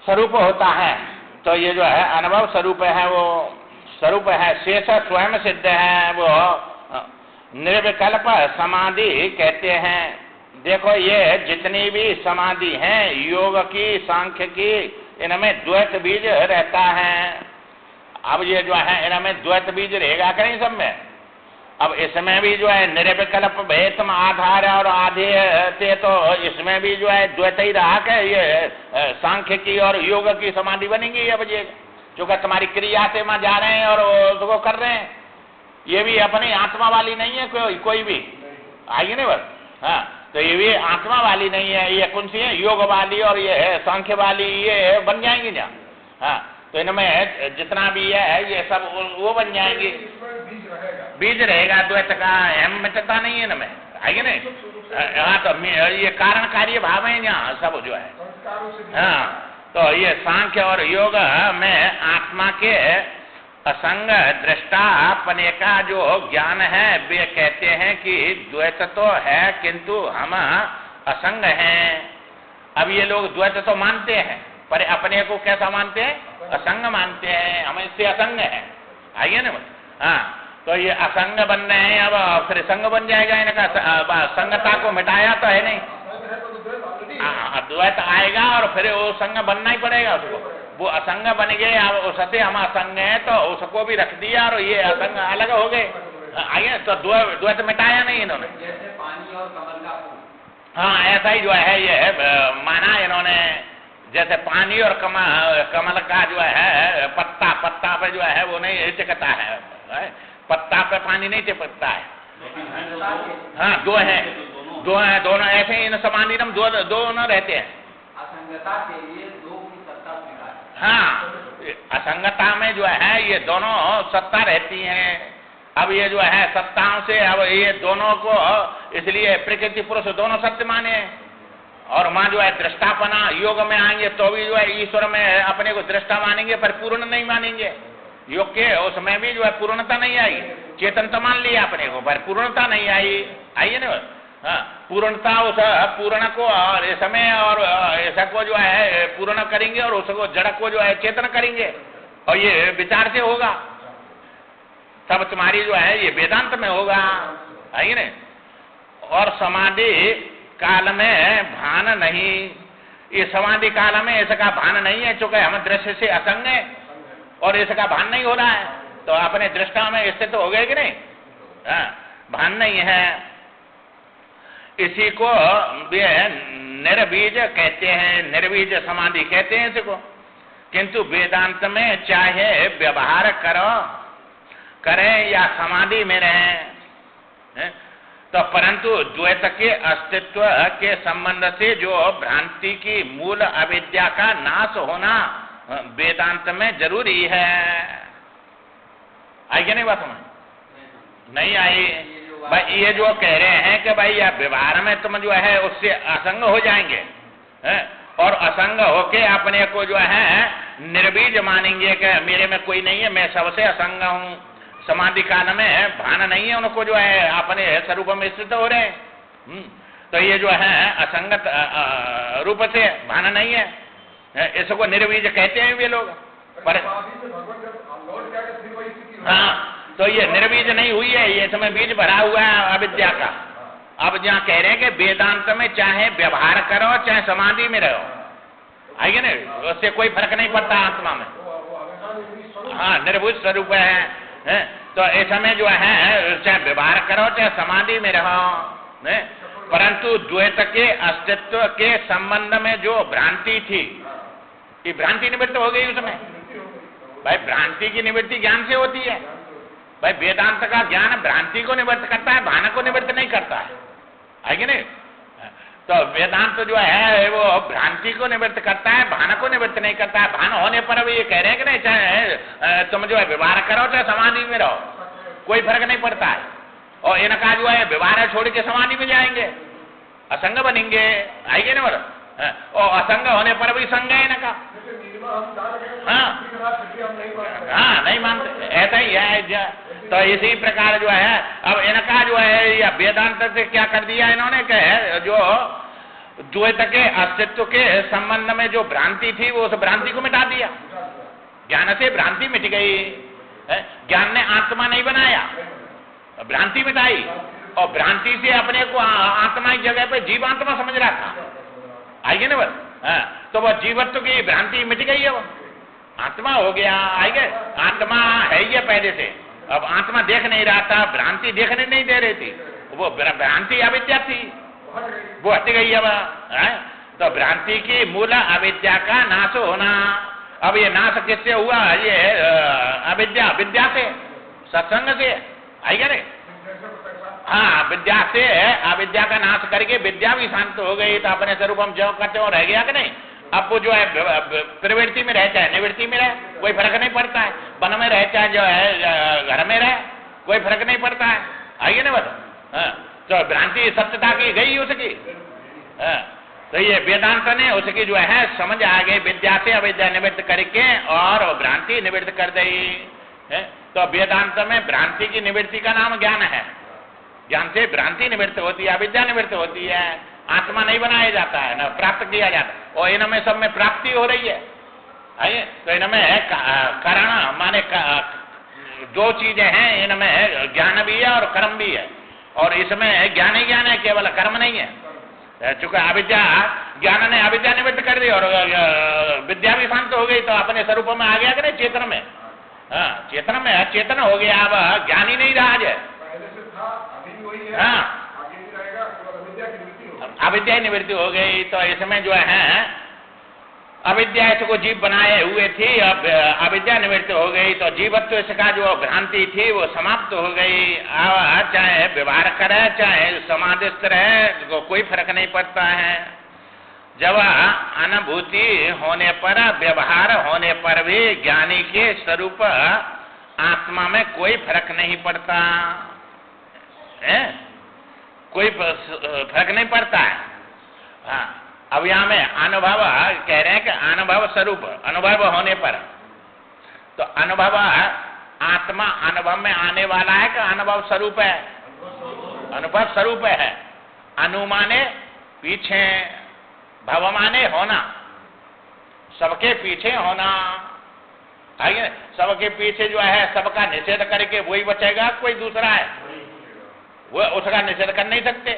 स्वरूप होता है। तो ये जो है अनुभव स्वरूप है, वो स्वरूप है, शेष स्वयं सिद्ध है, वो निर्विकल्प समाधि कहते हैं। देखो ये जितनी भी समाधि हैं, योग की, सांख्य की, इनमें द्वैत बीज रहता है। अब ये जो है इनमें द्वैत बीज रहेगा कि नहीं सब में? अब इसमें भी जो है निर्विकल्प भेदम आधार और आधे थे, तो इसमें भी जो है द्वैत ही रहा कि ये सांख्य की और योग की समाधि बनेगी। अब ये जो तुम्हारी क्रिया से वहां जा रहे हैं और उसको कर रहे हैं, ये भी अपनी आत्मा वाली नहीं है कोई भी, आइए नहीं बस। हाँ, तो ये भी आत्मा वाली नहीं है, ये कौन सी है? योग वाली और ये है सांख्य वाली, ये बन जाएंगी ना। हाँ, तो इनमें जितना भी है ये सब वो बन जाएंगे, बीज रहेगा द्वैत का, हम मिटता नहीं है इनमें, आइए नहीं। हाँ, तो ये कारण कार्य भाव है यहाँ सब जो है। हाँ, तो ये सांख्य और योग में आत्मा के असंग दृष्टापने का जो ज्ञान है, वे कहते हैं कि द्वैत तो है किंतु हम असंग हैं। अब ये लोग द्वैत तो मानते हैं, पर अपने को कैसा मानते हैं? असंग मानते हैं, हम इससे असंग हैं, आइए ना। हाँ, तो ये असंग बन रहे हैं, अब फिर संग बन जाएगा इनका। संगता को मिटाया तो है नहीं, द्वैत आएगा और फिर वो संग बनना ही पड़ेगा उसको। वो असंग बन गए, अब उससे हम असंग हैं तो उसको भी रख दिया और ये असंग अलग हो गए, आइए। तो द्वैत मिटाया नहीं इन्होंने, जैसे पानी और कमल का फूल। हाँ, ऐसा ही जो है ये माना इन्होंने। जैसे पानी और कमल का जो है पत्ता पे जो है वो नहीं टिकता है, पत्ता पे पानी नहीं टिकता है। हाँ, दो हैं, दोनों ऐसे ही इन समाधि में दोनों रहते हैं। असंगता के लिए दो की सत्ता स्वीकार। हाँ, असंगता में जो है ये दोनों सत्ता रहती हैं। अब ये जो है सत्ताओं से अब ये दोनों को इसलिए प्रकृति पुरुष दोनों सत्य माने। और वहां जो है दृष्टापना योग में आएंगे तो भी जो है ईश्वर में अपने को दृष्टा मानेंगे, पर पूर्ण नहीं मानेंगे। योग के उसमें भी जो है पूर्णता नहीं आई, चेतन तो मान लिया अपने को, पर पूर्णता नहीं आई, आइए ना। हाँ, पूर्णता उस पूर्ण को और समय और ऐसा को जो है पूर्ण करेंगे और उसको जड़ को जो है चेतन करेंगे, और ये विचार से होगा। तब तुम्हारी जो है ये वेदांत में होगा, आइए ना। और समाधि काल में भान नहीं, ये समाधि काल में इसका भान नहीं है, चूंकि हम दृश्य से असंग है और इसका भान नहीं हो रहा है, तो अपने दृष्टा में स्थित तो हो गए कि नहीं? हाँ, भान नहीं है। इसी को निर्बीज कहते हैं, निर्बीज समाधि कहते हैं इसको। किंतु वेदांत में चाहे व्यवहार करें या समाधि में रहें, तो परंतु द्वैत के अस्तित्व के संबंध से जो भ्रांति की मूल अविद्या का नाश होना वेदांत में जरूरी है। आई क्या नहीं बात में? नहीं आई। भाई ये जो कह रहे हैं कि भाई या व्यवहार में तुम जो है उससे असंग हो जाएंगे, और असंग होके अपने को जो है निर्बीज मानेंगे कि मेरे में कोई नहीं है, मैं सबसे असंग हूँ। समाधि काल में भान नहीं है उनको, जो है अपने स्वरूप में स्थित हो रहे हैं। तो ये जो है असंगत रूप से भान नहीं है, इसको निर्बीज कहते हैं वे लोग। पर हाँ, तो ये निर्बीज नहीं हुई है, ये इसमें बीज भरा हुआ है अविद्या का। अब जहाँ कह रहे हैं कि वेदांत में चाहे व्यवहार करो चाहे समाधि में रहो, आइए ना, उससे कोई फर्क नहीं पड़ता आत्मा में। हाँ, निर्भुज स्वरूप है। तो इसमें जो है चाहे व्यवहार करो चाहे समाधि में रहो, परंतु द्वैत के अस्तित्व के संबंध में जो भ्रांति थी, ये भ्रांति निवृत्त हो गई उसमें। भाई भ्रांति की निवृत्ति ज्ञान से होती है। भाई वेदांत का ज्ञान भ्रांति को निवृत्त करता है, भान को निवृत्त नहीं करता है, आगे नहीं। तो वेदांत जो है वो भ्रांति को निवृत्त करता है, भान को निवृत्त नहीं करता है। भान होने पर भी ये कह रहे हैं कि नहीं, चाहे तुम जो है व्यवहार करो चाहे समाधि में रहो, कोई फर्क नहीं पड़ता है। और इनका जो है व्यवहार छोड़ के समाधि में जाएंगे, असंग बनेंगे, आएंगे ना बोलो। और असंग होने पर भी संग है इनका। हाँ नहीं मानते, ऐसा ही है। तो इसी प्रकार जो है अब इनका जो है या वेदांत से क्या कर दिया इन्होंने कि जो द्वैत के अस्तित्व के संबंध में जो भ्रांति थी वो उस भ्रांति को मिटा दिया। ज्ञान से भ्रांति मिट गई। ज्ञान ने आत्मा नहीं बनाया, भ्रांति मिटाई, और भ्रांति से अपने को आत्मा की जगह पे जीवात्मा समझ रहा था। आएगी ना बस। तो वह जीवत्व की भ्रांति मिट गई है, वो आत्मा हो गया। आएगे, आत्मा है ही पहले से। अब आत्मा देख नहीं रहा था, भ्रांति देखने नहीं दे रही थी, वो भ्रांति अविद्या थी, वो हट गई अब। तो भ्रांति की मूल अविद्या का नाश होना। अब ये नाश किससे हुआ? ये अविद्या, विद्या से, सत्संग से। आएगा नहीं? हाँ, विद्या से अविद्या का नाश करके विद्या भी शांत हो गई। तो अपने स्वरूप हम जो करते हो रह गया कि नहीं? अब वो जो है प्रवृत्ति में रहे चाहे निवृत्ति में रहे, कोई फर्क नहीं पड़ता है। वन में रहे चाहे जो है घर में रहे, कोई फर्क नहीं पड़ता है। आइए ना बस। तो भ्रांति सत्यता की गई उसकी। तो ये वेदांत ने उसकी जो है समझ आ गई, विद्या से अविद्या निवृत्त करके और भ्रांति निवृत्त कर दी। तो वेदांत में भ्रांति की निवृत्ति का नाम ज्ञान है। ज्ञान से भ्रांति निवृत्त होती है, अविद्या निवृत्त होती है। आत्मा नहीं बनाया जाता है, न प्राप्त किया जाता। और इनमें सब में प्राप्ति हो रही है। आइए, तो इनमें कारण माने दो चीजें हैं, इनमें ज्ञान भी है और कर्म भी है। और इसमें ज्ञान ही ज्ञान है, केवल कर्म नहीं है। चूंकि अविद्या, ज्ञान ने अविद्या निवृत्त कर दी और विद्या भी शांत हो गई, तो अपने स्वरूप में आ गया कि नहीं? चेतन में। हाँ, चेतन में चेतन हो गया। अब ज्ञान ही नहीं रहा है। हाँ, अविद्या निवृत्ति हो गई। तो इसमें जो है अविद्या इसको जीव बनाए हुए थी, अब अविद्या निवृत्त हो गई। तो जीवत्व इसका जो भ्रांति थी वो समाप्त हो गई। अब चाहे व्यवहार करे चाहे समाधिस्थ रहे, तो कोई फर्क नहीं पड़ता है। जब अनुभूति होने पर, व्यवहार होने पर भी ज्ञानी के स्वरूप आत्मा में कोई फर्क नहीं पड़ता है, कोई फर्क नहीं पड़ता है। हाँ, अब यहाँ में अनुभव कह रहे हैं कि अनुभव स्वरूप, अनुभव होने पर, तो अनुभव आत्मा अनुभव में आने वाला है कि अनुभव स्वरूप है? अनुभव स्वरूप है। अनुमाने पीछे, भव माने होना, सबके पीछे होना। आइए, सबके पीछे जो है सबका निषेध करके वही बचेगा, कोई दूसरा है वो उसका निषेध कर नहीं सकते।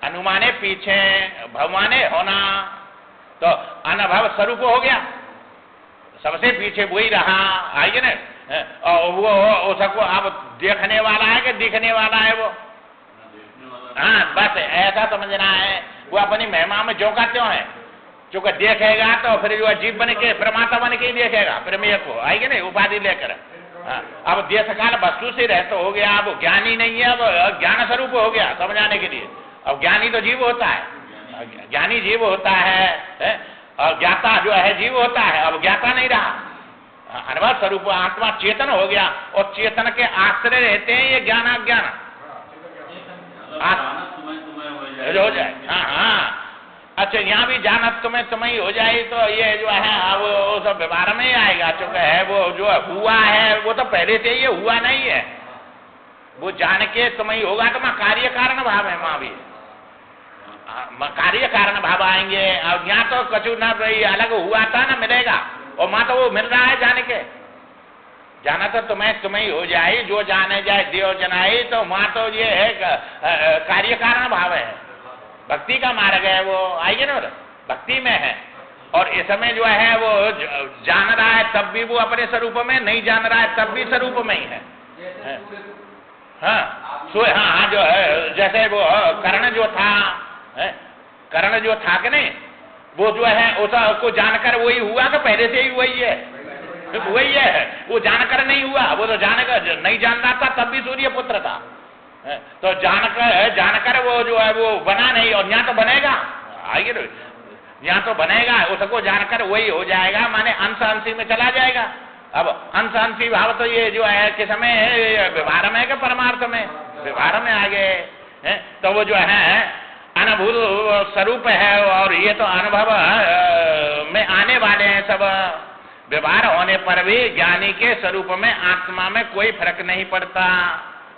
अनुमाने पीछे, भवमाने होना, तो अनुभव स्वरूप हो गया, सबसे पीछे वही रहा। आइए ना, और वो उसको अब देखने वाला है कि दिखने वाला है वो? हाँ, बस ऐसा समझना है। वो अपनी महिमा में जो का त्यों है, चूंकि देखेगा तो फिर जो जीव बन के परमात्मा बन के ही देखेगा प्रमेय को। आएगी नहीं? उपाधि लेकर। अब देश काल वस्तु से रहते हो गया, अब ज्ञानी नहीं है, अब ज्ञान स्वरूप हो गया समझाने के लिए। अब ज्ञानी तो जीव होता है, ज्ञानी जीव होता है, और ज्ञाता जो है जीव होता है। अब ज्ञाता नहीं रहा, अनुभव स्वरूप आत्मा चेतन हो गया, और चेतन के आश्रय रहते हैं ये ज्ञान अज्ञान हो जाए। हाँ हाँ, अच्छा, यहाँ भी जानत तुम्हें हो जाए, तो ये जो है अब वो सब व्यवहार में ही आएगा। चूंकि है वो जो हुआ है वो तो पहले से ही हुआ नहीं है, वो जान के तुम्हें होगा। तो माँ कार्य कारण भाव है, माँ भी कार्य कारण भाव आएंगे। और यहाँ तो कछु ना भाई अलग हुआ था ना मिलेगा, और माँ तो वो मिल रहा है जाने के। जाना तो तुम्हें हो जाए, जो जाने जाए देव जनाई। तो माँ तो ये है कार्य कारण भाव है, भक्ति का मार्ग है वो। आइए ना, भक्ति में है। और इस समय जो है वो जान रहा है तब भी वो अपने स्वरूप में, नहीं जान रहा है तब भी स्वरूप में ही है। हाँ, हाँ, जो है जैसे वो कर्ण जो था, कर्ण जो था कि नहीं, वो जो है उसको जानकर वही हुआ कि पहले से ही वही है? वही है। वो जानकर नहीं हुआ, वो तो जानकर, नहीं जान रहा था तब भी सूर्य पुत्र था। तो जानकर वो जो है वो बना नहीं, और यहाँ तो बनेगा। आइए, यहाँ तो बनेगा, उसको जानकर वही हो जाएगा, माने अंश अंशी में चला जाएगा। अब अंश अंशी भाव तो ये जो है किस में? व्यवहार में कि परमार्थ में? व्यवहार में आ गए। तो वो जो है अनुभूत स्वरूप है, और ये तो अनुभव में आने वाले हैं सब। व्यवहार होने पर भी ज्ञानी के स्वरूप में आत्मा में कोई फर्क नहीं पड़ता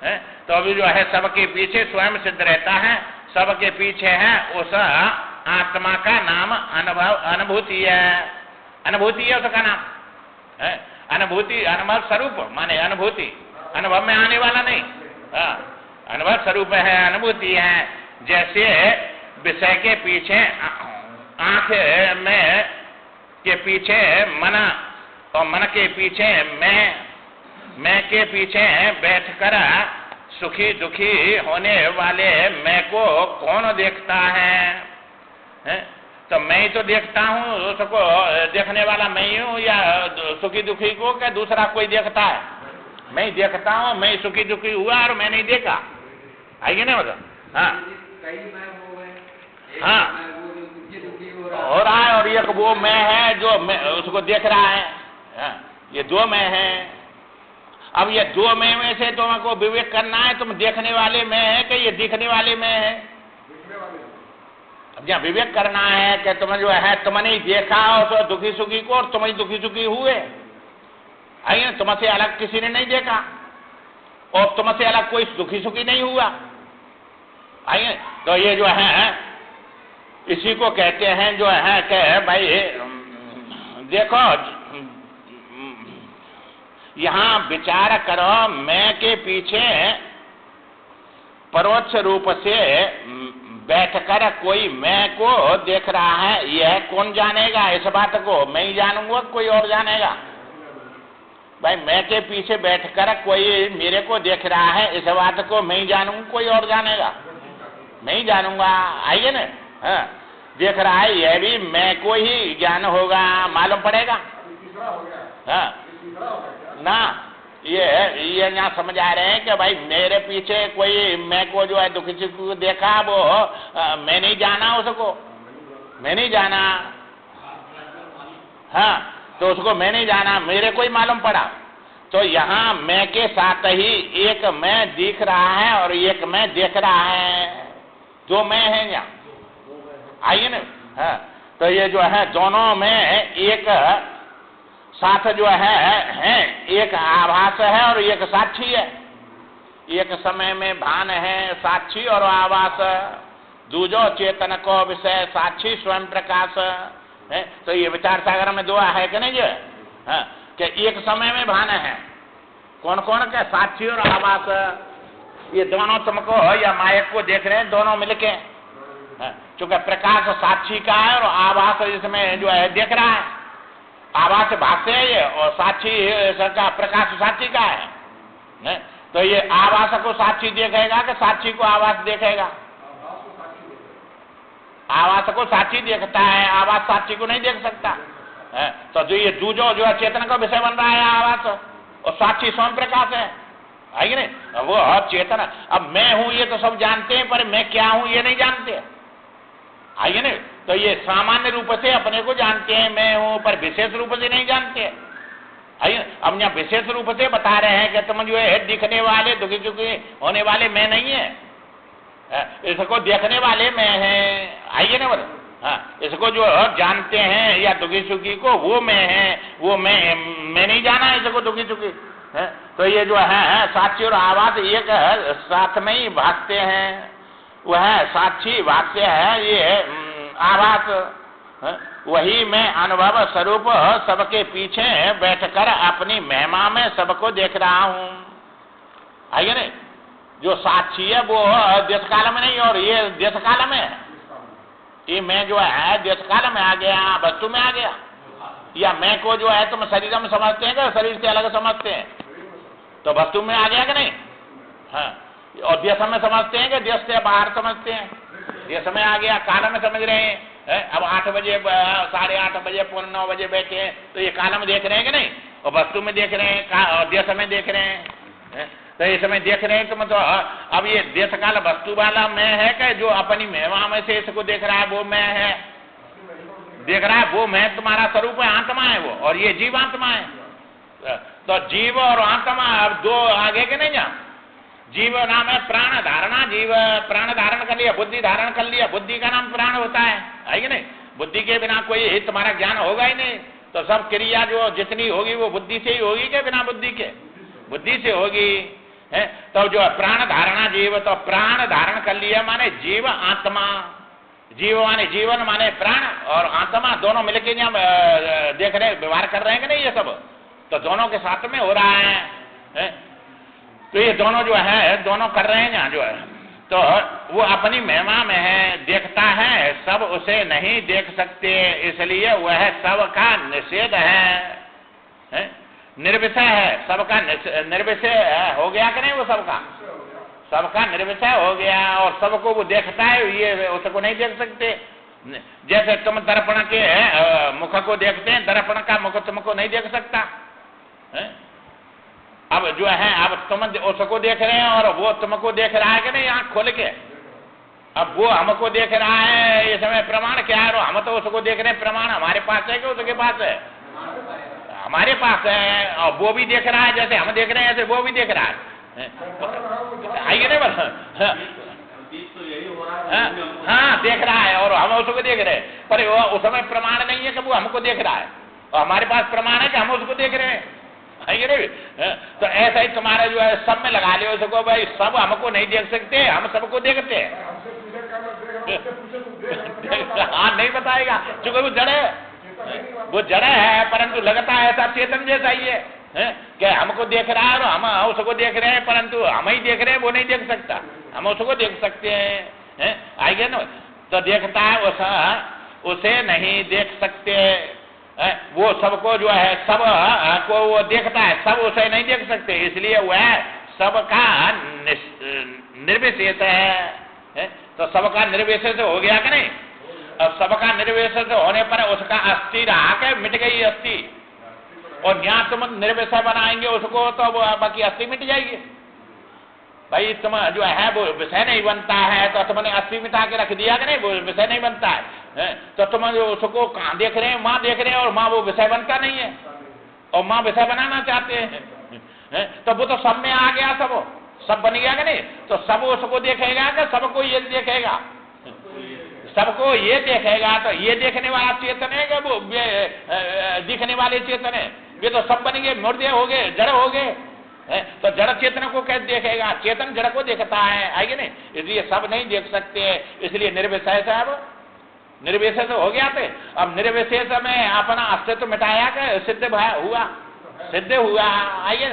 है। तो अभी जो है सबके पीछे स्वयं सिद्ध रहता है, सबके पीछे है उस आत्मा का नाम अनुभव, अनुभूति है। अनुभूति है उसका नाम है। अनुभूति, अनुभव स्वरूप माने अनुभूति, अनुभव में आने वाला नहीं। अनुभव स्वरूप है, अनुभूति है। जैसे विषय के पीछे आंख में के पीछे मन, और मन के पीछे मैं के पीछे बैठकर सुखी दुखी होने वाले मैं को कौन देखता है? तो मैं ही तो देखता हूँ, उसको देखने वाला मैं ही हूँ, या सुखी दुखी को क्या दूसरा कोई देखता है? मैं ही देखता हूँ, मैं सुखी दुखी हुआ और मैं नहीं देखा। आइए ना मतलब, हाँ हाँ हो रहा है, और एक वो मैं है जो मैं उसको देख रहा है। हाँ, ये दो मैं है। अब ये दो मैं में से तुमको विवेक करना है, तुम देखने वाले मैं है कि ये दिखने वाले मैं है? अब यहाँ विवेक करना है कि तुम जो है तुमने देखा और दुखी सुखी को, और तुम ही दुखी सुखी हुए। आइए, तुमसे अलग किसी ने नहीं देखा और तुमसे अलग कोई दुखी सुखी नहीं हुआ। आइए, तो ये जो है इसी को कहते हैं जो है कि भाई देखो, यहां विचार करो, मैं के पीछे परोक्ष रूप से बैठकर कोई मैं को देख रहा है, यह कौन जानेगा? इस बात को मैं ही जानूंगा, कोई और जानेगा? भाई मैं के पीछे बैठकर कोई मेरे को देख रहा है, इस बात को मैं ही जानूंगा, कोई और जानेगा? मैं ही जानूंगा। आइए ना, हाँ, देख रहा है, यह भी मैं को ही ज्ञान होगा, मालूम पड़ेगा। हाँ ना, ये यहाँ समझ आ रहे हैं कि भाई मेरे पीछे कोई मैं को जो है दुखी सुखी को देखा, वो मैं नहीं जाना, उसको मैं नहीं जाना। हाँ, तो उसको मैं नहीं जाना, मेरे को ही मालूम पड़ा। तो यहाँ मैं के साथ ही एक मैं दिख रहा है और एक मैं देख रहा है, दो मैं है यहाँ। आइए ना, हाँ, तो ये जो है दोनों में एक साथ जो है एक आभास है और एक साक्षी है। एक समय में भान है साक्षी और आभास, दूजो चेतन को विषय साक्षी स्वयं प्रकाश है। तो ये विचार सागर में दो है कि नहीं? जो है कि एक समय में भान है, कौन कौन के? साक्षी और आभास। ये दोनों तुमको या मायक को देख रहे हैं, दोनों मिलके। चूंकि प्रकाश साक्षी का है और आभास इसमें जो है देख रहा है। आभास भाष्य है ये, और साक्षी का प्रकाश साक्षी का है। तो ये आभास को साक्षी देखेगा कि साक्षी को आभास देखेगा? आभास को साक्षी देखता है, आभास साक्षी को नहीं देख सकता है। तो जो ये दूजो जो है चेतन का विषय बन रहा है आभास, और साक्षी स्वयं प्रकाश है। आइए नहीं, वो चेतन। अब मैं हूं ये तो सब जानते हैं, पर मैं क्या हूं ये नहीं जानते। आइए नहीं, तो ये सामान्य रूप से अपने को जानते हैं मैं हूं, पर विशेष रूप से नहीं जानते। आइए, अब यहाँ विशेष रूप से बता रहे हैं कि तुम जो है दिखने वाले दुखी सुखी होने वाले मैं नहीं है, इसको देखने वाले मैं है। आइए ना बोलो, हाँ, इसको जो जानते हैं या दुखी सुखी को, वो मैं है, वो मैं नहीं जाना इसको दुखी सुखी है। तो ये जो है साक्षी और आभास एक साथ में ही भागते हैं। वह साक्षी भाष्य है, ये आभास। वही मैं अनुभव स्वरूप सबके पीछे बैठकर अपनी महिमा में सबको देख रहा हूं। आइए नहीं, जो साक्षी है वो देश काल में नहीं, और ये देश काल में है। ये मैं जो है देश काल में आ गया, वस्तु में आ गया। या मैं को जो है तुम शरीर में समझते हैं, कि शरीर से अलग समझते हैं? तो वस्तु में आ गया कि नहीं? हाँ, और देश में समझते हैं कि देश से बाहर समझते हैं? देश में आ गया, काल में समझ रहे हैं। अब 8 बजे 8:30 बजे 9:15 बजे बैठे हैं, तो ये काल में देख रहे हैं कि नहीं? और वस्तु में देख रहे हैं, और देश में देख रहे हैं। तो ये समय देख रहे हैं तो मतलब अब ये देश काल वस्तु वाला मैं है कि जो अपनी महिमा में से इसको देख रहा है वो मैं है? देख रहा है वो मैं तुम्हारा स्वरूप है, आत्मा है वो, और ये जीवात्मा है। तो जीव और आत्मा अब दो आगे के नहीं जा, जीव नाम है प्राण धारणा, जीव प्राण धारण कर लिया, बुद्धि धारण कर लिया, बुद्धि का नाम प्राण होता है कि नहीं? बुद्धि के बिना कोई हित तुम्हारा ज्ञान होगा ही नहीं। तो सब क्रिया जो जितनी होगी वो बुद्धि से ही होगी क्या बिना बुद्धि के? बुद्धि से होगी है। तो जो प्राण धारणा जीव, तो प्राण धारण कर लिया माने जीव आत्मा, जीव माने जीवन माने प्राण और आत्मा दोनों मिलकर यहाँ देख रहे व्यवहार कर रहे हैं कि नहीं? ये सब तो दोनों के साथ में हो रहा है। तो ये दोनों जो है दोनों कर रहे हैं यहाँ जो है, तो वो अपनी महिमा में है, देखता है, सब उसे नहीं देख सकते, इसलिए वह सबका निषेध है, निर्विषय है, सबका निर्विषय हो गया कि नहीं? वो सबका निर्विषय हो गया और सबको वो देखता है, ये उसको नहीं देख सकते। जैसे तुम दर्पण के मुख को देखते हैं, दर्पण का मुख तुमको नहीं देख सकता है? अब जो है अब तुम उसको देख रहे हैं और वो तुमको देख रहा है कि नहीं आंख खोल के? अब वो हमको देख रहा है, ये समय प्रमाण क्या है? हम तो उसको देख रहे हैं, प्रमाण हमारे पास है कि उसके पास है? हमारे पास है। और वो भी देख रहा है, जैसे हम देख रहे हैं ऐसे वो भी देख रहा है। आइए नहीं बस हाँ देख रहा है और हम उसको देख रहे हैं, पर वो उस समय प्रमाण नहीं है कि वो हमको देख रहा है, और हमारे पास प्रमाण है कि हम उसको देख रहे हैं। तो ऐसा ही तुम्हारा जो है सब में लगा लियो उसको, भाई सब हमको नहीं देख सकते, हम सबको देखते हैं। हाँ नहीं बताएगा क्योंकि वो जड़ है, वो जड़ है, परंतु लगता है ऐसा चेतन जैसा ही है कि हमको देख रहा है और हम उसको देख रहे हैं, परंतु हम ही देख रहे हैं, वो नहीं देख सकता, हम उसको देख सकते हैं। आइए ना, तो देखता है उसे नहीं देख सकते, वो सबको जो है सब को वो देखता है, सब उसे नहीं देख सकते, इसलिए वह सबका निर्विशेष है। तो सबका निर्विशेष हो गया कि नहीं? अब सबका निर्विशेष होने पर उसका अस्थि रहा के मिट गई अस्थि, और यहाँ तुम निर्विषय बनाएंगे उसको तो बाकी अस्थि मिट जाएगी। भाई तुम जो है वो विषय नहीं बनता है, तो तुमने अस्थि मिटा के रख दिया कि नहीं? वो विषय नहीं बनता है, तो तुम जो उसको कहाँ देख रहे हैं? माँ देख रहे हैं, और माँ वो विषय बनता नहीं है, और माँ विषय बनाना चाहते हैं। तो वो तो सब में आ गया, सब बन गया कि नहीं? तो सब उसको देखेगा कि सबको ये देखेगा? सबको ये देखेगा। तो ये देखने वाला चेतन है कि वो दिखने वाले चेतन है? ये तो सब बन गए, मुर्दे हो गए, जड़ हो गए। तो जड़ चेतन को कैसे देखेगा? चेतन जड़ को देखता है, आएगी नहीं? इसलिए सब नहीं देख सकते, इसलिए निर्विशेष है। अब निर्विशेष हो गया थे, अब निर्विशेष में अपना अस्तित्व मिटाया कि सिद्ध हुआ? सिद्ध हुआ, आइए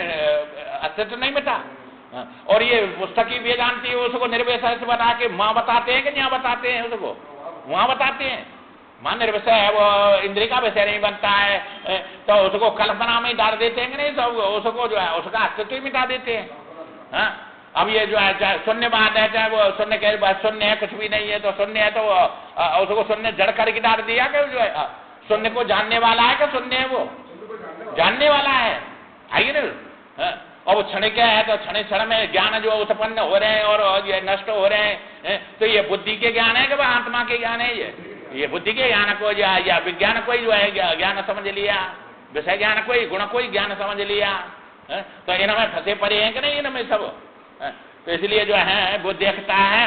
अस्तित्व नहीं मिटा। और ये पुस्तकी वेदांती उसको निर्विशेष बना के माँ बताते हैं कि यहाँ बताते हैं? उसको वहां बताते हैं माँ निर्विषय है, वो इंद्रिय का विषय नहीं बनता है, तो उसको कल्पना में ही डाल देते हैं कि नहीं? सब उसको जो है उसका अस्तित्व ही मिटा देते हैं। हाँ, अब ये जो है चाहे शून्य बात है, चाहे वो शून्य के बाद शून्य है, कुछ भी नहीं है तो शून्य है, तो उसको शून्य जड़ करके डाल दिया कि जो है शून्य को जानने वाला है कि शून्य है वो जानने वाला है, आइए ना। और वो क्षण क्या है? तो क्षण में ज्ञान जो उत्पन्न हो रहे हैं और ये नष्ट हो रहे हैं, तो ये बुद्धि के ज्ञान है कि वह आत्मा के ज्ञान है? ये बुद्धि के ज्ञान को या विज्ञान को ही जो है ज्ञान समझ लिया, विषय ज्ञान को ही गुण को ही ज्ञान समझ लिया। तो इनमें फंसे पड़े हैं कि नहीं इनमें सब? तो इसलिए जो है वो देखता है,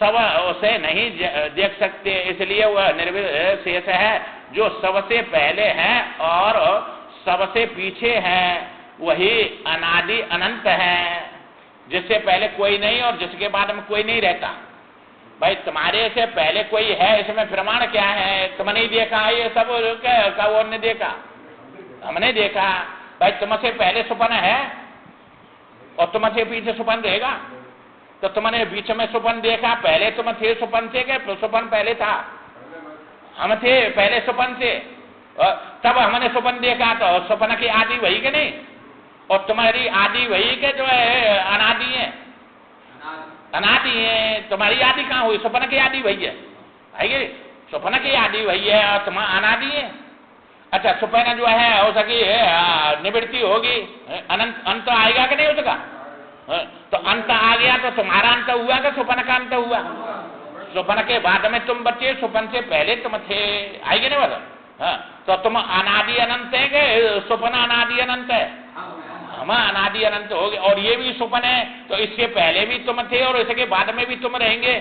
सब उसे नहीं देख सकते, इसलिए वह निर्विशेष है, जो सबसे पहले है और सबसे पीछे है, वही अनादि अनंत है, जिससे पहले कोई नहीं और जिसके बाद में कोई नहीं रहता। भाई तुम्हारे से पहले कोई है, इसमें प्रमाण क्या है? तुमने देखा ये सब का और ने देखा? हमने देखा। भाई तुमसे पहले सुपन है और तुमसे पीछे सुपन रहेगा, तो तुमने बीच में सुपन देखा, पहले तुम थे सुपन से क्या? सुपन पहले था, हम थे पहले सुपन से, तब हमने सुपन देखा, तो सुपन की आदि वही के नहीं? और तुम्हारी आदि वही के जो है अनादि है, अनादि है। तुम्हारी आदि कहाँ हुई? स्वप्न की आदि वही है, आइए स्वप्न की आदि वही है और तुम अनादि है। अच्छा स्वप्न जो है हो सकी निवृत्ति होगी, अनंत अंत आएगा कि नहीं उसका? तो अंत आ गया तो तुम्हारा अंत हुआ कि स्वप्न का अंत हुआ? स्वप्न के बाद में तुम बचे, स्वप्न से पहले तुम थे, आएगी नहीं बता? तो तुम अनादि अनंत है कि स्वप्न अनादि अनंत है? हम अनादि अनंत हो गए, और ये भी स्वप्न है, तो इससे पहले भी तुम थे और इसके बाद में भी तुम रहेंगे।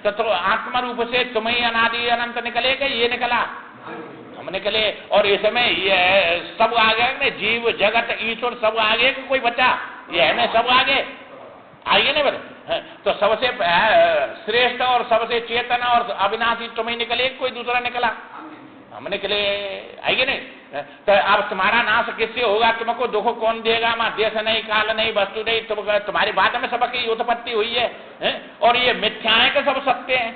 तो आत्मा रूप से तुम ही अनादि अनंत निकले कि ये निकला? हम निकले। और इसमें ये सब आ गए, जीव जगत ईश्वर सब आगे, कोई बचा? ये है सब आगे आइए ना बता। तो सबसे श्रेष्ठ और सबसे चेतन और अविनाशी तुम ही निकले, कोई दूसरा निकला? हम निकले। आइए नहीं? तो अब तुम्हारा नाश किससे होगा? तुमको दुख कौन देगा? मां देश नहीं, काल नहीं, वस्तु नहीं, तुम्हारी बात में सबकी उत्पत्ति हुई है। और ये मिथ्या है कि सब सत्य है?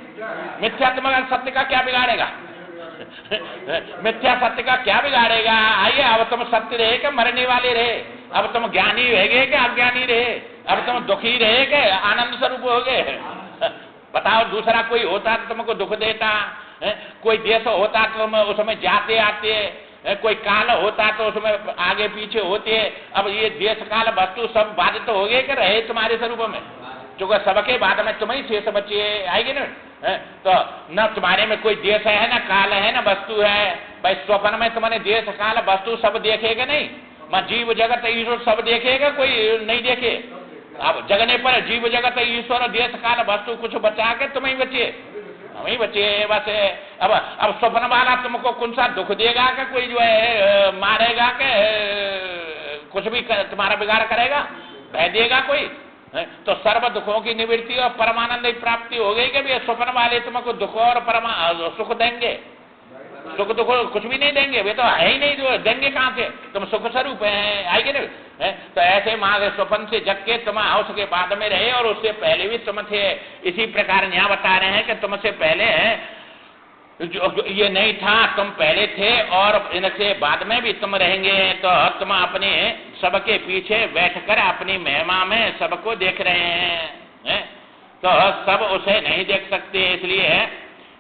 मिथ्या तुम्हारा सत्य का क्या बिगाड़ेगा? मिथ्या सत्य का क्या बिगाड़ेगा? आइए, अब तुम सत्य रहे कि मरने वाले रहे? अब तुम ज्ञानी रहे कि अज्ञानी रहे? अब तुम दुखी रहे कि आनंद स्वरूप हो गए? बताओ, दूसरा कोई होता तो तुमको दुख देता, कोई देश होता तो तुम उसमें जाते आते, कोई काल होता तो उसमें आगे पीछे होते। अब ये देश काल वस्तु सब बाधित हो गए कि रहे तुम्हारे स्वरूप में? क्योंकि सबके बाद में तुम ही शेष बचे। आएगी ना? तो न तुम्हारे में कोई देश है, ना काल है, ना वस्तु है। भाई स्वप्न में तुमने देश काल वस्तु सब देखेगा नहीं? मैं जीव जगत ईश्वर सब देखेगा? कोई नहीं देखे। अब जगने पर जीव जगत ईश्वर देश काल वस्तु कुछ बचा के तुम ही बचे, हम ही बचे बस। अब स्वप्न वाला तुमको कौन सा दुख देगा कि कोई जो है मारेगा कि कुछ भी तुम्हारा बिगाड़ करेगा? बह देगा कोई? तो सर्व दुखों की निवृत्ति और परमानंद की प्राप्ति हो गई कि भी स्वप्न वाले तुमको दुख और सुख देंगे? सुख दुख कुछ भी नहीं देंगे, वे तो है ही नहीं, जो देंगे कहां से? तुम सुख स्वरूप है। आएगी ना? तो ऐसे मां स्वप्न से जग के तुम उसके बाद में रहे और उससे पहले भी तुम थे। इसी प्रकार यहाँ बता रहे हैं कि तुमसे पहले जो ये नहीं था, तुम पहले थे और इनसे बाद में भी तुम रहेंगे। तो तुम अपने सबके पीछे बैठकर अपनी महिमा में सबको देख रहे हैं। तो सब उसे नहीं देख सकते, इसलिए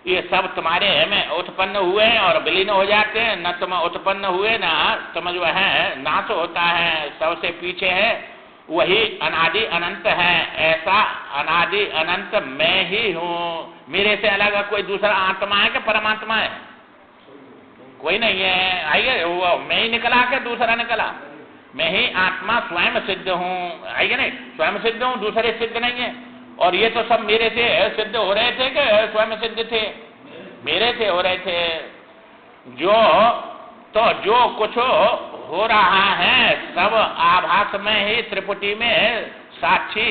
ये सब तुम्हारे में उत्पन्न हुए और विलीन हो जाते हैं। न तुम उत्पन्न हुए, न तुम जो है नाश होता है। सबसे पीछे है, वही अनादि अनंत है। ऐसा अनादि अनंत मैं ही हूँ। मेरे से अलग कोई दूसरा आत्मा है कि परमात्मा है? कोई नहीं है। आइए, वो मैं ही निकला कि दूसरा निकला? मैं ही आत्मा स्वयं सिद्ध हूँ। आइए नहीं? स्वयं सिद्ध हूँ, दूसरे सिद्ध नहीं है। और ये तो सब मेरे से सिद्ध हो रहे थे कि स्वयं सिद्ध थे? मेरे से हो रहे थे। जो कुछ हो रहा है सब आभास में ही, त्रिपुटी में साक्षी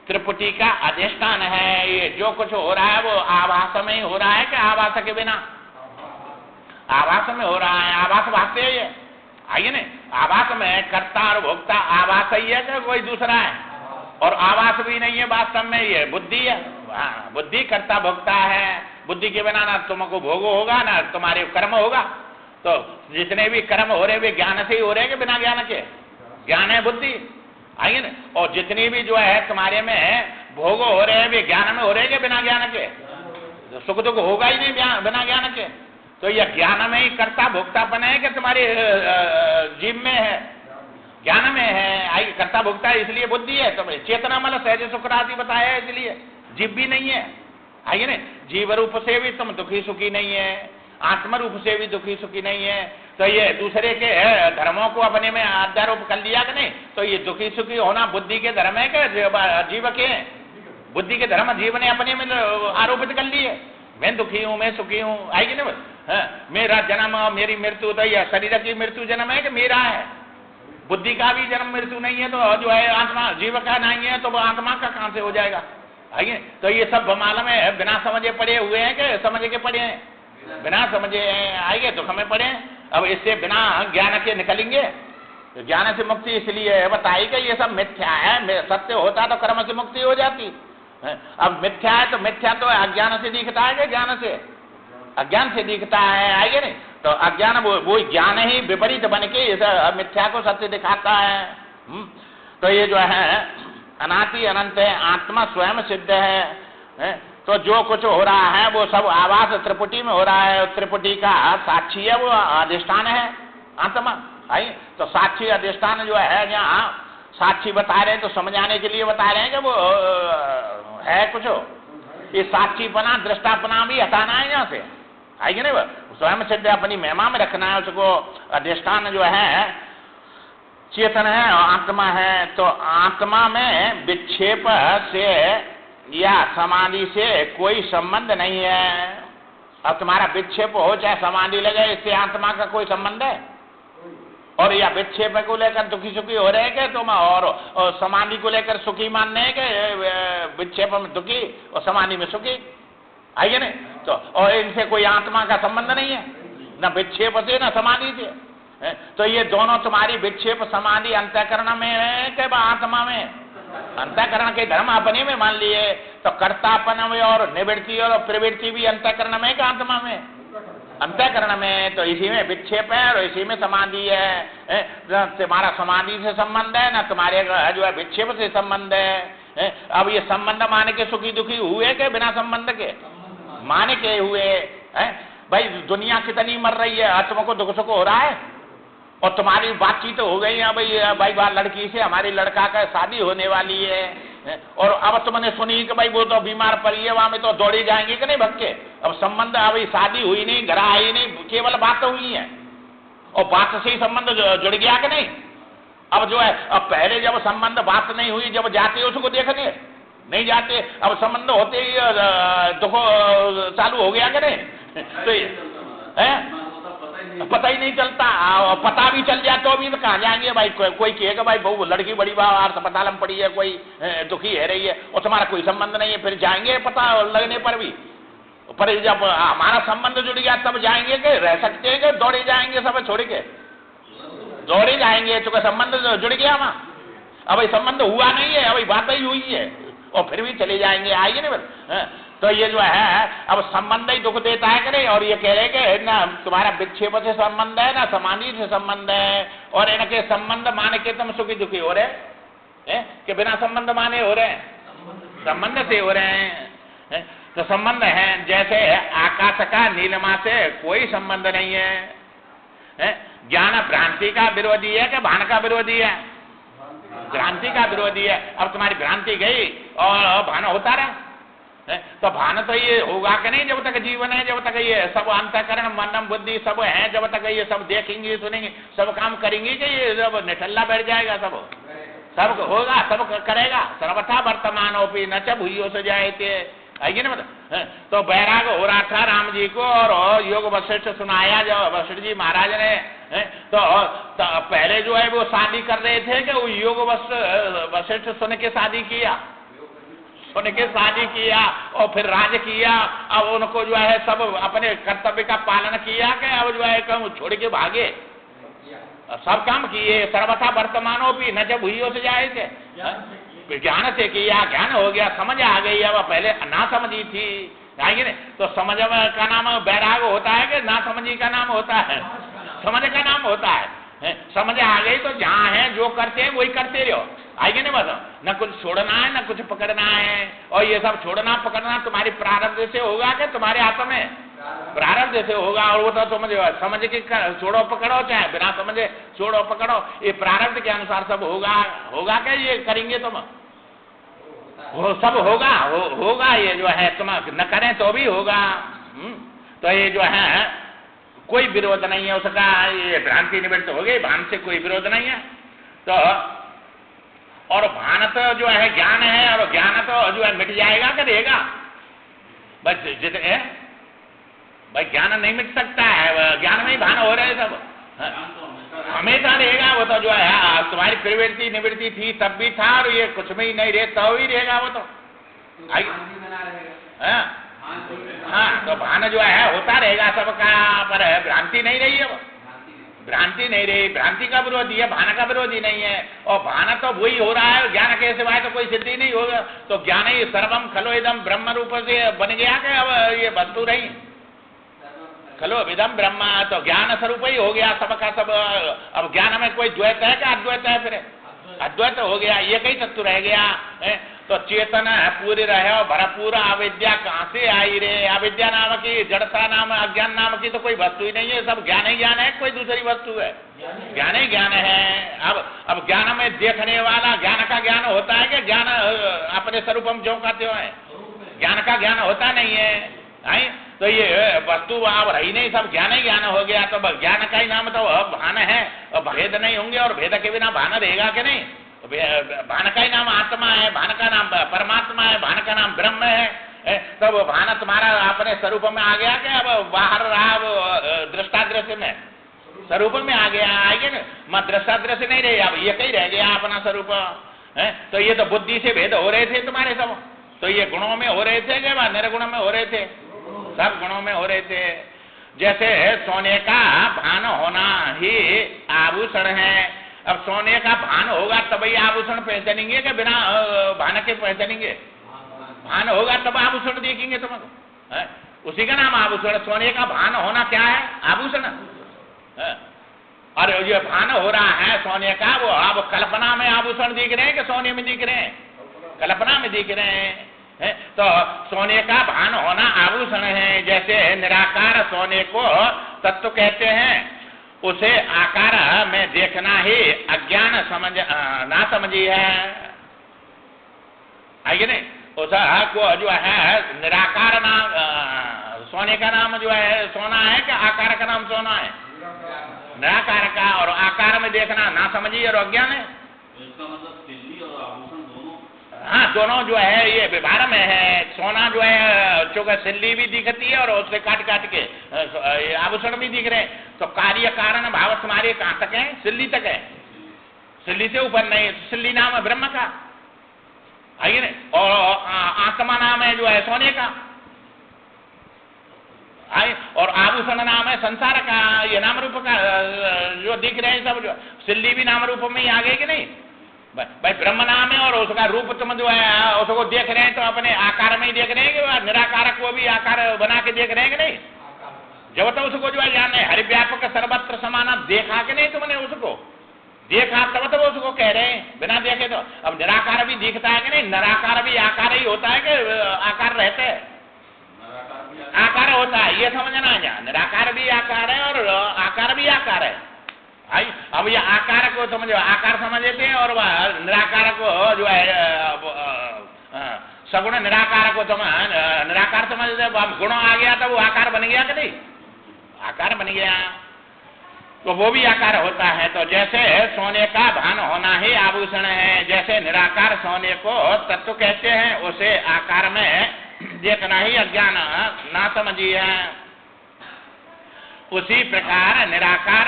त्रिपुटी का अधिष्ठान है। ये जो कुछ हो रहा है वो आभास में ही हो रहा है कि आभास के बिना? आभास में हो रहा है। आभास भासते है ये। आइए ना? आभास में कर्ता और भोक्ता आभास ही है कि कोई दूसरा है? और आभास भी नहीं है वास्तव में, ये बुद्धि है। बुद्धि कर्ता भोक्ता है। बुद्धि के बिना ना तुमको भोग होगा, ना तुम्हारे कर्म होगा। तो जितने भी कर्म हो रहे वे ज्ञान से ही हो रहे कि बिना ज्ञान के? ज्ञान है बुद्धि। आइए ना? और जितनी भी जो है तुम्हारे में भोग हो रहे हैं वे ज्ञान में हो रहे कि बिना ज्ञान के? सुख दुख होगा ही नहीं बिना ज्ञान के। तो यह ज्ञान में ही कर्ता भोक्तापन है कि तुम्हारे जीव में है? ज्ञान में है। आई कर्ता भोक्ता इसलिए बुद्धि है। तो चेतना मतलब सहज सुख राशि बताया है, इसलिए जीव भी नहीं है। आइए ना? जीव रूप से भी तुम दुखी सुखी नहीं है, आत्म रूप से भी दुखी सुखी नहीं है। तो ये दूसरे के धर्मों को अपने में अध्यारोप कर लिया कि नहीं? तो ये दुखी सुखी होना बुद्धि के धर्म है कि जीव के? बुद्धि के धर्म जीव ने अपने में आरोपित कर लिए। मैं दुखी हूँ, मैं सुखी हूँ। आएगी ना? मेरा जन्म मेरी मृत्यु, तो यह शरीर की मृत्यु जन्म है कि मेरा है? बुद्धि का भी जन्म मृत्यु नहीं है, तो जो है आत्मा जीव का नहीं है, तो वो आत्मा का कहां से हो जाएगा? आइए, तो ये सब मालूम है बिना समझे पड़े हुए हैं कि समझ के पड़े हैं? बिना समझे हैं। आइए, दुख में पड़े। अब इससे बिना ज्ञान के निकलेंगे? तो ज्ञान से मुक्ति इसलिए बताई कि ये सब मिथ्या है। सत्य होता तो कर्म से मुक्ति हो जाती। अब मिथ्या है तो मिथ्या तो अज्ञान से दिखता है कि ज्ञान से? अज्ञान से दिखता है। आइए नहीं? तो अज्ञान वो ज्ञान ही विपरीत बन के मिथ्या को सत्य दिखाता है। तो ये जो है अनादि अनंत है, आत्मा स्वयं सिद्ध है। तो जो कुछ हो रहा है वो सब आवास त्रिपुटी में हो रहा है। त्रिपुटी का साक्षी है, वो अधिष्ठान है आत्मा। आई तो साक्षी अधिष्ठान जो है, यहाँ साक्षी बता रहे हैं तो समझाने के लिए बता रहे हैं कि वो है कुछ। ये साक्षीपना दृष्टापना भी हटाना है यहाँ से। आएगी नहीं? स्वयं सिद्ध अपनी महिमा में रखना है उसको। अधिष्ठान जो है चेतन है और आत्मा है, तो आत्मा में विक्षेप से या समाधि से कोई संबंध नहीं है। अब तुम्हारा विक्षेप हो चाहे समाधि लगे, इससे आत्मा का कोई संबंध है? और या विक्षेप को लेकर दुखी सुखी हो रहे के तुम, और समाधि को लेकर सुखी मानने के विक्षेप में दुखी और समाधि में सुखी, आइए नहीं तो, और इनसे कोई आत्मा का संबंध नहीं है, न विक्षेप से न समाधि से। तो ये दोनों तुम्हारी विक्षेप समाधि अंतःकरण में है कि आत्मा में? अंतःकरण के धर्म अपने में मान लिए, तो कर्तापन में और निवृत्ति और प्रवृत्ति भी अंतःकरण में कि आत्मा में? अंतःकरण में। तो इसी में विक्षेप है और इसी में समाधि है। तुम्हारा समाधि से संबंध है, ना तुम्हारे जो है विक्षेप से संबंध है। अब ये संबंध मान के सुखी दुखी हुए के बिना संबंध के मान के हुए हैं? भाई दुनिया कितनी मर रही है, आत्मा को दुख सुख हो रहा है, और तुम्हारी बातचीत हो गई है भाई बार लड़की से हमारी लड़का का शादी होने वाली है, और अब तुमने सुनी कि भाई वो तो बीमार पड़ी है, वहां में तो दौड़ी जाएंगे कि नहीं भक्के? अब संबंध अभी शादी हुई नहीं, घर आई नहीं, केवल बात हुई है, और बात से ही संबंध जुड़ गया कि नहीं? अब जो है, अब पहले जब संबंध बात नहीं हुई, जब जाते उसको देखने नहीं जाते, अब संबंध होते ही दुख चालू हो गया कि नहीं? तो पता ही नहीं चलता, और पता भी चल जाए तो भी तो कहाँ जाएंगे भाई? कोई कहेगा भाई बहु लड़की बड़ी बार अस्पताल में पड़ी है, कोई दुखी है रही है, और तुम्हारा कोई संबंध नहीं है, फिर जाएंगे पता लगने पर भी? पर जब हमारा संबंध जुड़ गया तब जाएंगे कि रह सकते हैं कि दौड़े जाएंगे सब छोड़ के? दौड़े जाएंगे, तो संबंध जुड़ गया वहां। अब संबंध हुआ नहीं है, अभी बात ही हुई है, और फिर भी चले जाएंगे, आइए ना बस। तो ये जो है अब संबंध ही दुख देता है करे, और ये कह रहे कि ना तुम्हारा विक्षेप से संबंध है, ना समाधि से संबंध है, और इनके संबंध माने के तुम सुखी दुखी हो रहे हैं कि बिना संबंध माने हो रहे हैं? संबंध से हो रहे हैं। तो संबंध है जैसे आकाश का नीलिमा से कोई संबंध नहीं है। ज्ञान भ्रांति का विरोधी है कि भान का विरोधी है? भ्रांति का विरोधी है। अब तुम्हारी भ्रांति गई और भान होता रहा, तो भान तो ये होगा कि नहीं जब तक जीवन है, जब तक ये सब अंतःकरण मन बुद्धि सब है, जब तक ये सब देखेंगे सुनेंगे सब काम करेंगे कि ये जब निठल्ला बैठ जाएगा, सब होगा, सब करेगा। सर्वथा वर्तमानोपि न च भूयो से जाए थे, आइए ना मतलब। तो बैराग हो रहा था राम जी को, और योग वशिष्ठ सुनाया जब वशिष्ठ जी महाराज ने, तो पहले जो है वो शादी कर रहे थे कि वो योग वशिष्ठ सुन के शादी किया, सुन के शादी किया और फिर राज किया। अब उनको जो है सब अपने कर्तव्य का पालन किया कि अब जो है कम छोड़ के भागे, सब काम किए। सर्वथा वर्तमानों भी न जब हुई से जाए थे, ज्ञान से किया, ज्ञान हो गया, समझ आ गई। अब पहले ना समझी थी, आएगी ना, तो समझ का नाम बैराग होता है कि ना समझी का नाम होता है? समझ का नाम होता है। समझ आ गई तो जहाँ है जो करते हैं वही करते रहो, आएगी ना बताओ। न कुछ छोड़ना है न कुछ पकड़ना है, और ये सब छोड़ना पकड़ना तुम्हारी प्रारब्ध से होगा कि तुम्हारे हाथ में? प्रारब्ध से होगा। और वो तो तुम समझ के छोड़ो पकड़ो, चाहे बिना समझे छोड़ो पकड़ो, ये प्रारब्ध के अनुसार सब होगा क्या ये करेंगे तुम? वो सब होगा ये जो है, तुम न करें तो भी होगा। तो ये जो है कोई विरोध नहीं है उसका, ये भ्रांति निवृत्त हो गई, भान से कोई विरोध नहीं है। तो और भान तो जो है ज्ञान है, और ज्ञान तो जो है मिट जाएगा कि रहेगा? बस जितने भाई ज्ञान नहीं मिट सकता है, ज्ञान में ही भान हो रहे सब, हमेशा रहेगा। वो तो जो है तुम्हारी प्रवृत्ति निवृत्ति थी तब भी था, और ये कुछ में ही नहीं रहे तो ही रहेगा वो तो। हाँ, तो भान जो है होता रहेगा सबका, पर भ्रांति नहीं रही है वो, भ्रांति नहीं रही। भ्रांति का विरोधी है, भान का विरोधी नहीं है। और भान तो वही हो रहा है, ज्ञान के सिवाय तो कोई सिद्धि नहीं होगा। तो ज्ञान ही सर्वम खलो इदम ब्रह्म रूप से बन गया कि अब ये वस्तु रही खलो इदम ब्रह्म, तो ज्ञान स्वरूप ही हो गया सबका सब। अब ज्ञान में कोई द्वैत है क्या? अद्वैत है, फिर अद्वैत हो गया, ये कई तत्व रह गया। तो चेतन है पूरी रहे और भरपूर, अविद्या कहाँ से आई रे? अविद्या नाम की, जड़ता नाम, अज्ञान नाम की तो कोई वस्तु ही नहीं है, सब ज्ञान ही ज्ञान है, कोई दूसरी वस्तु है? ज्ञान ही ज्ञान है। अब ज्ञान में देखने वाला ज्ञान का ज्ञान होता है कि ज्ञान अपने स्वरूप हम जो कहते हो? ज्ञान का ज्ञान होता नहीं है। तो ये वस्तु अब रही नहीं, सब ज्ञान ही ज्ञान हो गया। तो ज्ञान का ही नाम तो भान है, और भेद नहीं होंगे, और भेद के बिना भान रहेगा कि नहीं? भान का ही नाम आत्मा है, भान का नाम परमात्मा है, भान का नाम ब्रह्म है। तब भान तुम्हारा अपने स्वरूप में आ गया कि अब बाहर रहा दृष्टादृश्य में स्वरूप में आ गया, आएगी ना? मैं दृष्टादृश्य नहीं रहे, अब ये कहीं रह गया अपना स्वरूप है। तो ये तो बुद्धि से भेद हो रहे थे तुम्हारे सब, तो ये गुणों में हो रहे थे कि निर्गुण में हो रहे थे? सब गुणों में हो रहे थे। जैसे सोने का भान होना ही आभूषण है। अब सोने का भान होगा तब ही आभूषण पहचानेंगे कि बिना भान के पहचानेंगे? भान होगा तब आभूषण देखेंगे तुमको, उसी का नाम आभूषण। सोने का भान होना क्या है? आभूषण। और ये भान हो रहा है सोने का, वो अब कल्पना में आभूषण दिख रहे हैं कि सोने में दिख रहे हैं? कल्पना में दिख रहे हैं। तो सोने का भान होना आभूषण है। जैसे निराकार सोने को तत्व कहते हैं, उसे आकार में देखना ही अज्ञान ना समझी है, आइए नहीं? उसको जो है निराकार नाम, सोने का नाम जो है सोना है कि आकार का नाम सोना है? निराकार का। और आकार में देखना ना समझी और अज्ञान है। इसका मतलब सिल्ली और आभूषण दोनों? हाँ, दोनों जो है ये व्यवहार में है। सोना जो है चूंकि सिल्ली भी दिखती है और उससे काट काट के आभूषण भी दिख रहे हैं। तो कार्य कारण भाव तुम्हारे कहाँ तक है? सिल्ली तक है, सिल्ली से ऊपर नहीं। सिल्ली नाम है ब्रह्म का, आइए ना? और आत्मा नाम है जो है सोने का, और आभूषण नाम है संसार का। ये नाम रूप का जो दिख रहे हैं सब, जो सिल्ली भी नाम रूप में ही आ गई कि नहीं? भाई ब्रह्म नाम है, और उसका रूप तुम जो है उसको देख रहे हैं तो अपने आकार में ही देख रहे हैं कि निराकारक को भी आकार बना के देख रहे हैं कि नहीं? जब तो उसको जो है जाने हरिव्यापक सर्वत्र समाना देखा कि नहीं? तुमने उसको देखा तब तो उसको कह रहे हैं, बिना देखे तो। अब निराकार भी दिखता है कि नहीं? निराकार भी आकार ही होता है कि आकार रहते हैं? आकार होता है, ये समझना है। निराकार भी आकार है और आकार भी आकार है। आई अब ये आकार को समझो, आकार समझ लेते हैं, और निराकार को जो है सगुण निराकार को निराकार समझ लेते हैं। गुण आ गया तो वो आकार बन गया कि नहीं? आकार बन गया, तो वो भी आकार होता है। तो जैसे सोने का भान होना ही आभूषण है, जैसे निराकार सोने को तत्व कहते हैं, उसे आकार में देखना ही अज्ञान ना समझी है। उसी प्रकार निराकार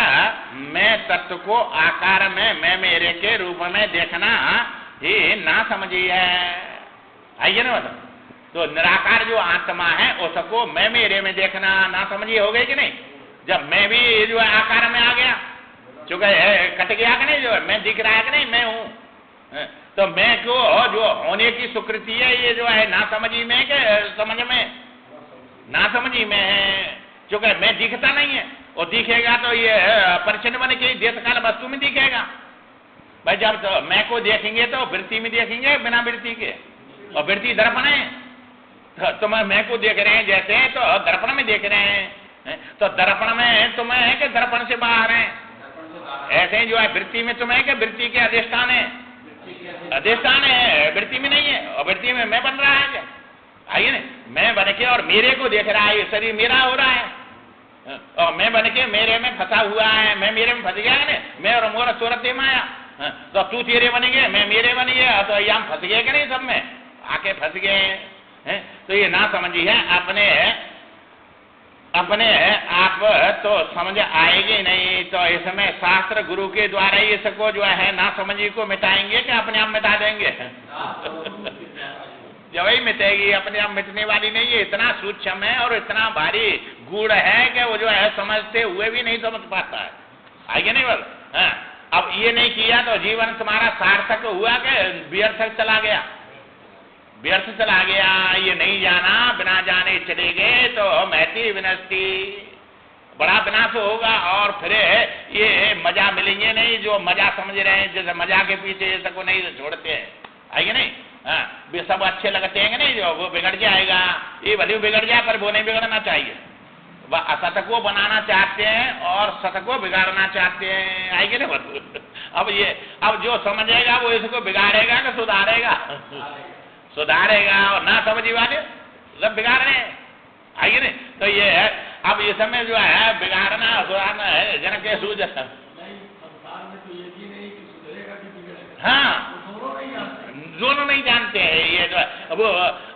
में तत्व को आकार में मैं मेरे के रूप में देखना ही ना समझी है, आइए ना? तो निराकार जो आत्मा है उसको मैं मेरे में देखना ना समझी हो गई कि नहीं? जब मैं भी जो है आकार में आ गया, चूंकि कट गया कि नहीं? जो है मैं दिख रहा है कि नहीं? मैं हूं। तो मैं को जो होने की स्वीकृति है, ये जो है ना समझी में के समझ में? ना समझी में है, क्योंकि मैं दिखता नहीं है। और दिखेगा तो ये परिचन्न बन के देश काल वस्तु में दिखेगा। भाई जब तो मैं को देखेंगे तो वृत्ति में देखेंगे, बिना वृत्ति के? और वृत्ति दर्पण है, तो मैं को देख रहे हैं जैसे, तो दर्पण में देख रहे हैं। तो दर्पण में तुम्हें है कि दर्पण से बाहर है? ऐसे जो है वृत्ति में तुम्हें कि वृत्ति के अधिष्ठान है? अधिष्ठान है, वृत्ति में नहीं है। और वृत्ति में मैं बन रहा है क्या? आइए ना, मैं बन के और मेरे को देख रहा है, शरीर मेरा हो रहा है, और मैं बन के मेरे में फंसा हुआ है। मैं मेरे में फंस गया ना, मैं और मोर सूरत माया। तो तू तेरे बन गए, मैं मेरे बन गया, तो यहाँ फंस गए कि नहीं? सब में आके फंस गए हैं। तो ये ना समझी है अपने आप तो समझ आएगी नहीं। तो इसमें शास्त्र गुरु के द्वारा ही इसको जो है ना समझी को मिटाएंगे कि अपने आप मिटा देंगे? जब वही मिटेगी, अपने आप मिटने वाली नहीं है। इतना सूक्ष्म है और इतना भारी गूढ़ है कि वो जो है समझते हुए भी नहीं समझ पाता है, आगे नहीं बोल। अब ये नहीं किया तो जीवन तुम्हारा सार्थक हुआ कि व्यर्थक चला गया? व्यर्थ चला गया। ये नहीं जाना, बिना जाने चले गए तो महती विनष्टि, बड़ा विनाश होगा। और फिर ये मजा मिलेंगे नहीं जो मजा समझ रहे हैं, जैसे मजा के पीछे सबको नहीं छोड़ते हैं, आइए नहीं? वे सब अच्छे लगते हैं नहीं, जो वो बिगड़ जाएगा। ये भले बिगड़ जाए पर वो नहीं बिगड़ना चाहिए। वह असत को बनाना चाहते हैं और सत को बिगाड़ना चाहते हैं, आएगी ना? अब जो समझेगा वो इसको बिगाड़ेगा कि सुधारेगा? सुधारेगा। और ना समझी वाले सब बिगाड़ रहे हैं, आइए नहीं। तो ये है अब ये समय जो है बिगाड़ना सुधारना है जन के सूझ। हाँ, दोनों नहीं जानते हैं ये जो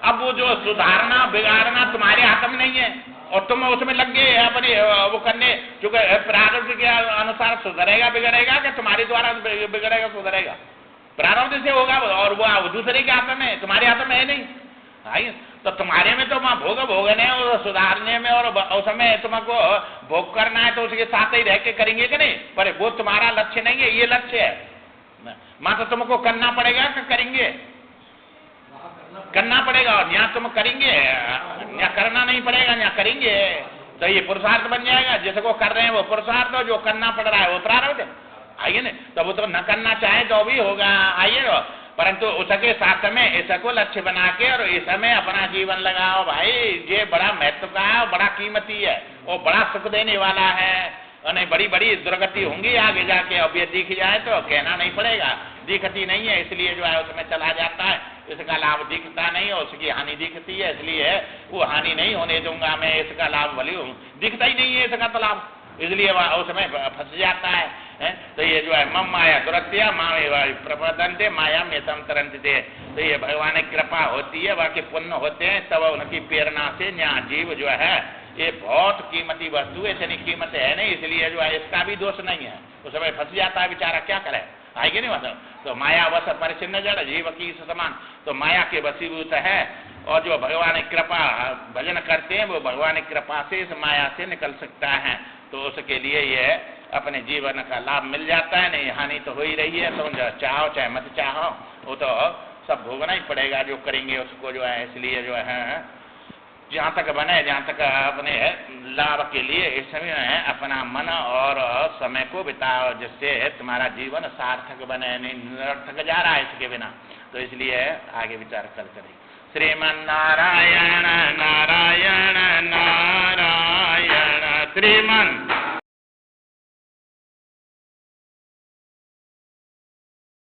अब वो जो सुधारना बिगाड़ना तुम्हारे हाथ में नहीं है और तुम उसमें लग गए अपने वो करने, क्योंकि प्रारब्ध के अनुसार सुधरेगा बिगड़ेगा कि तुम्हारे द्वारा बिगड़ेगा सुधरेगा, प्रारब्ध से होगा और वो दूसरे के हाथ में, तुम्हारे हाथ में है नहीं। आई तो तुम्हारे में तो वहां भोगने और सुधारने में और उस समय तुमको भोग करना है तो उसके साथ ही रह के करेंगे कि नहीं, पर वो तुम्हारा लक्ष्य नहीं है, ये लक्ष्य है। मां तो तुमको करना पड़ेगा कि करेंगे, करना पड़ेगा और यहाँ तुम करेंगे, यहाँ करना नहीं पड़ेगा, यहाँ करेंगे तो ये पुरुषार्थ बन जाएगा। जिसको कर रहे हैं वो पुरुषार्थ हो, जो करना पड़ रहा है वो प्रारब्ध। आइए ना, तब वो तो न करना चाहे तो भी होगा। आइए, परंतु उसके साथ में इसको लक्ष्य बना के और इस समय अपना जीवन लगाओ भाई, ये बड़ा महत्व का है, बड़ा कीमती है और बड़ा सुख देने वाला है। और बड़ी बड़ी दुर्गति होंगी आगे जाके, अब ये दिख जाए तो कहना नहीं पड़ेगा, दिखती नहीं है इसलिए जो है उसमें चला जाता है, इसका लाभ दिखता नहीं और उसकी हानि दिखती है, इसलिए वो हानि नहीं होने दूंगा मैं, इसका लाभ भले दिखता ही नहीं है इसका तो लाभ, इसलिए उसमें फंस जाता है। तो ये जो है मम माया दुरत्या माँ प्रपदंते माया में तम तरंते, तो ये भगवान की कृपा होती है, बाकी पुण्य होते हैं तब उनकी प्रेरणा से यहाँ जीव जो है ये बहुत कीमती वस्तु है, इतनी कीमत है नहीं, इसलिए जो है इसका भी दोष नहीं है, उस समय फंस जाता है बेचारा, क्या करे, आएगी नहीं मतलब। तो माया वश परिचिन्न जड़ जीव की समान, तो माया के वशीभूत है और जो भगवान की कृपा भजन करते हैं वो भगवान की कृपा से इस माया से निकल सकता है, तो उसके लिए ये अपने जीवन का लाभ मिल जाता है। नहीं हानि तो हो ही रही है, तो चाहो चाहे मत चाहो वो तो सब भोगना ही पड़ेगा जो करेंगे उसको जो है, इसलिए जो है जहाँ तक बने, जहाँ तक अपने लाभ के लिए इस समय अपना मन और समय को बिताओ, जिससे तुम्हारा जीवन सार्थक बने, नहीं निरर्थक जा रहा है इसके बिना, तो इसलिए आगे विचार कर करें। श्रीमन नारायण नारायण नारायण श्रीमन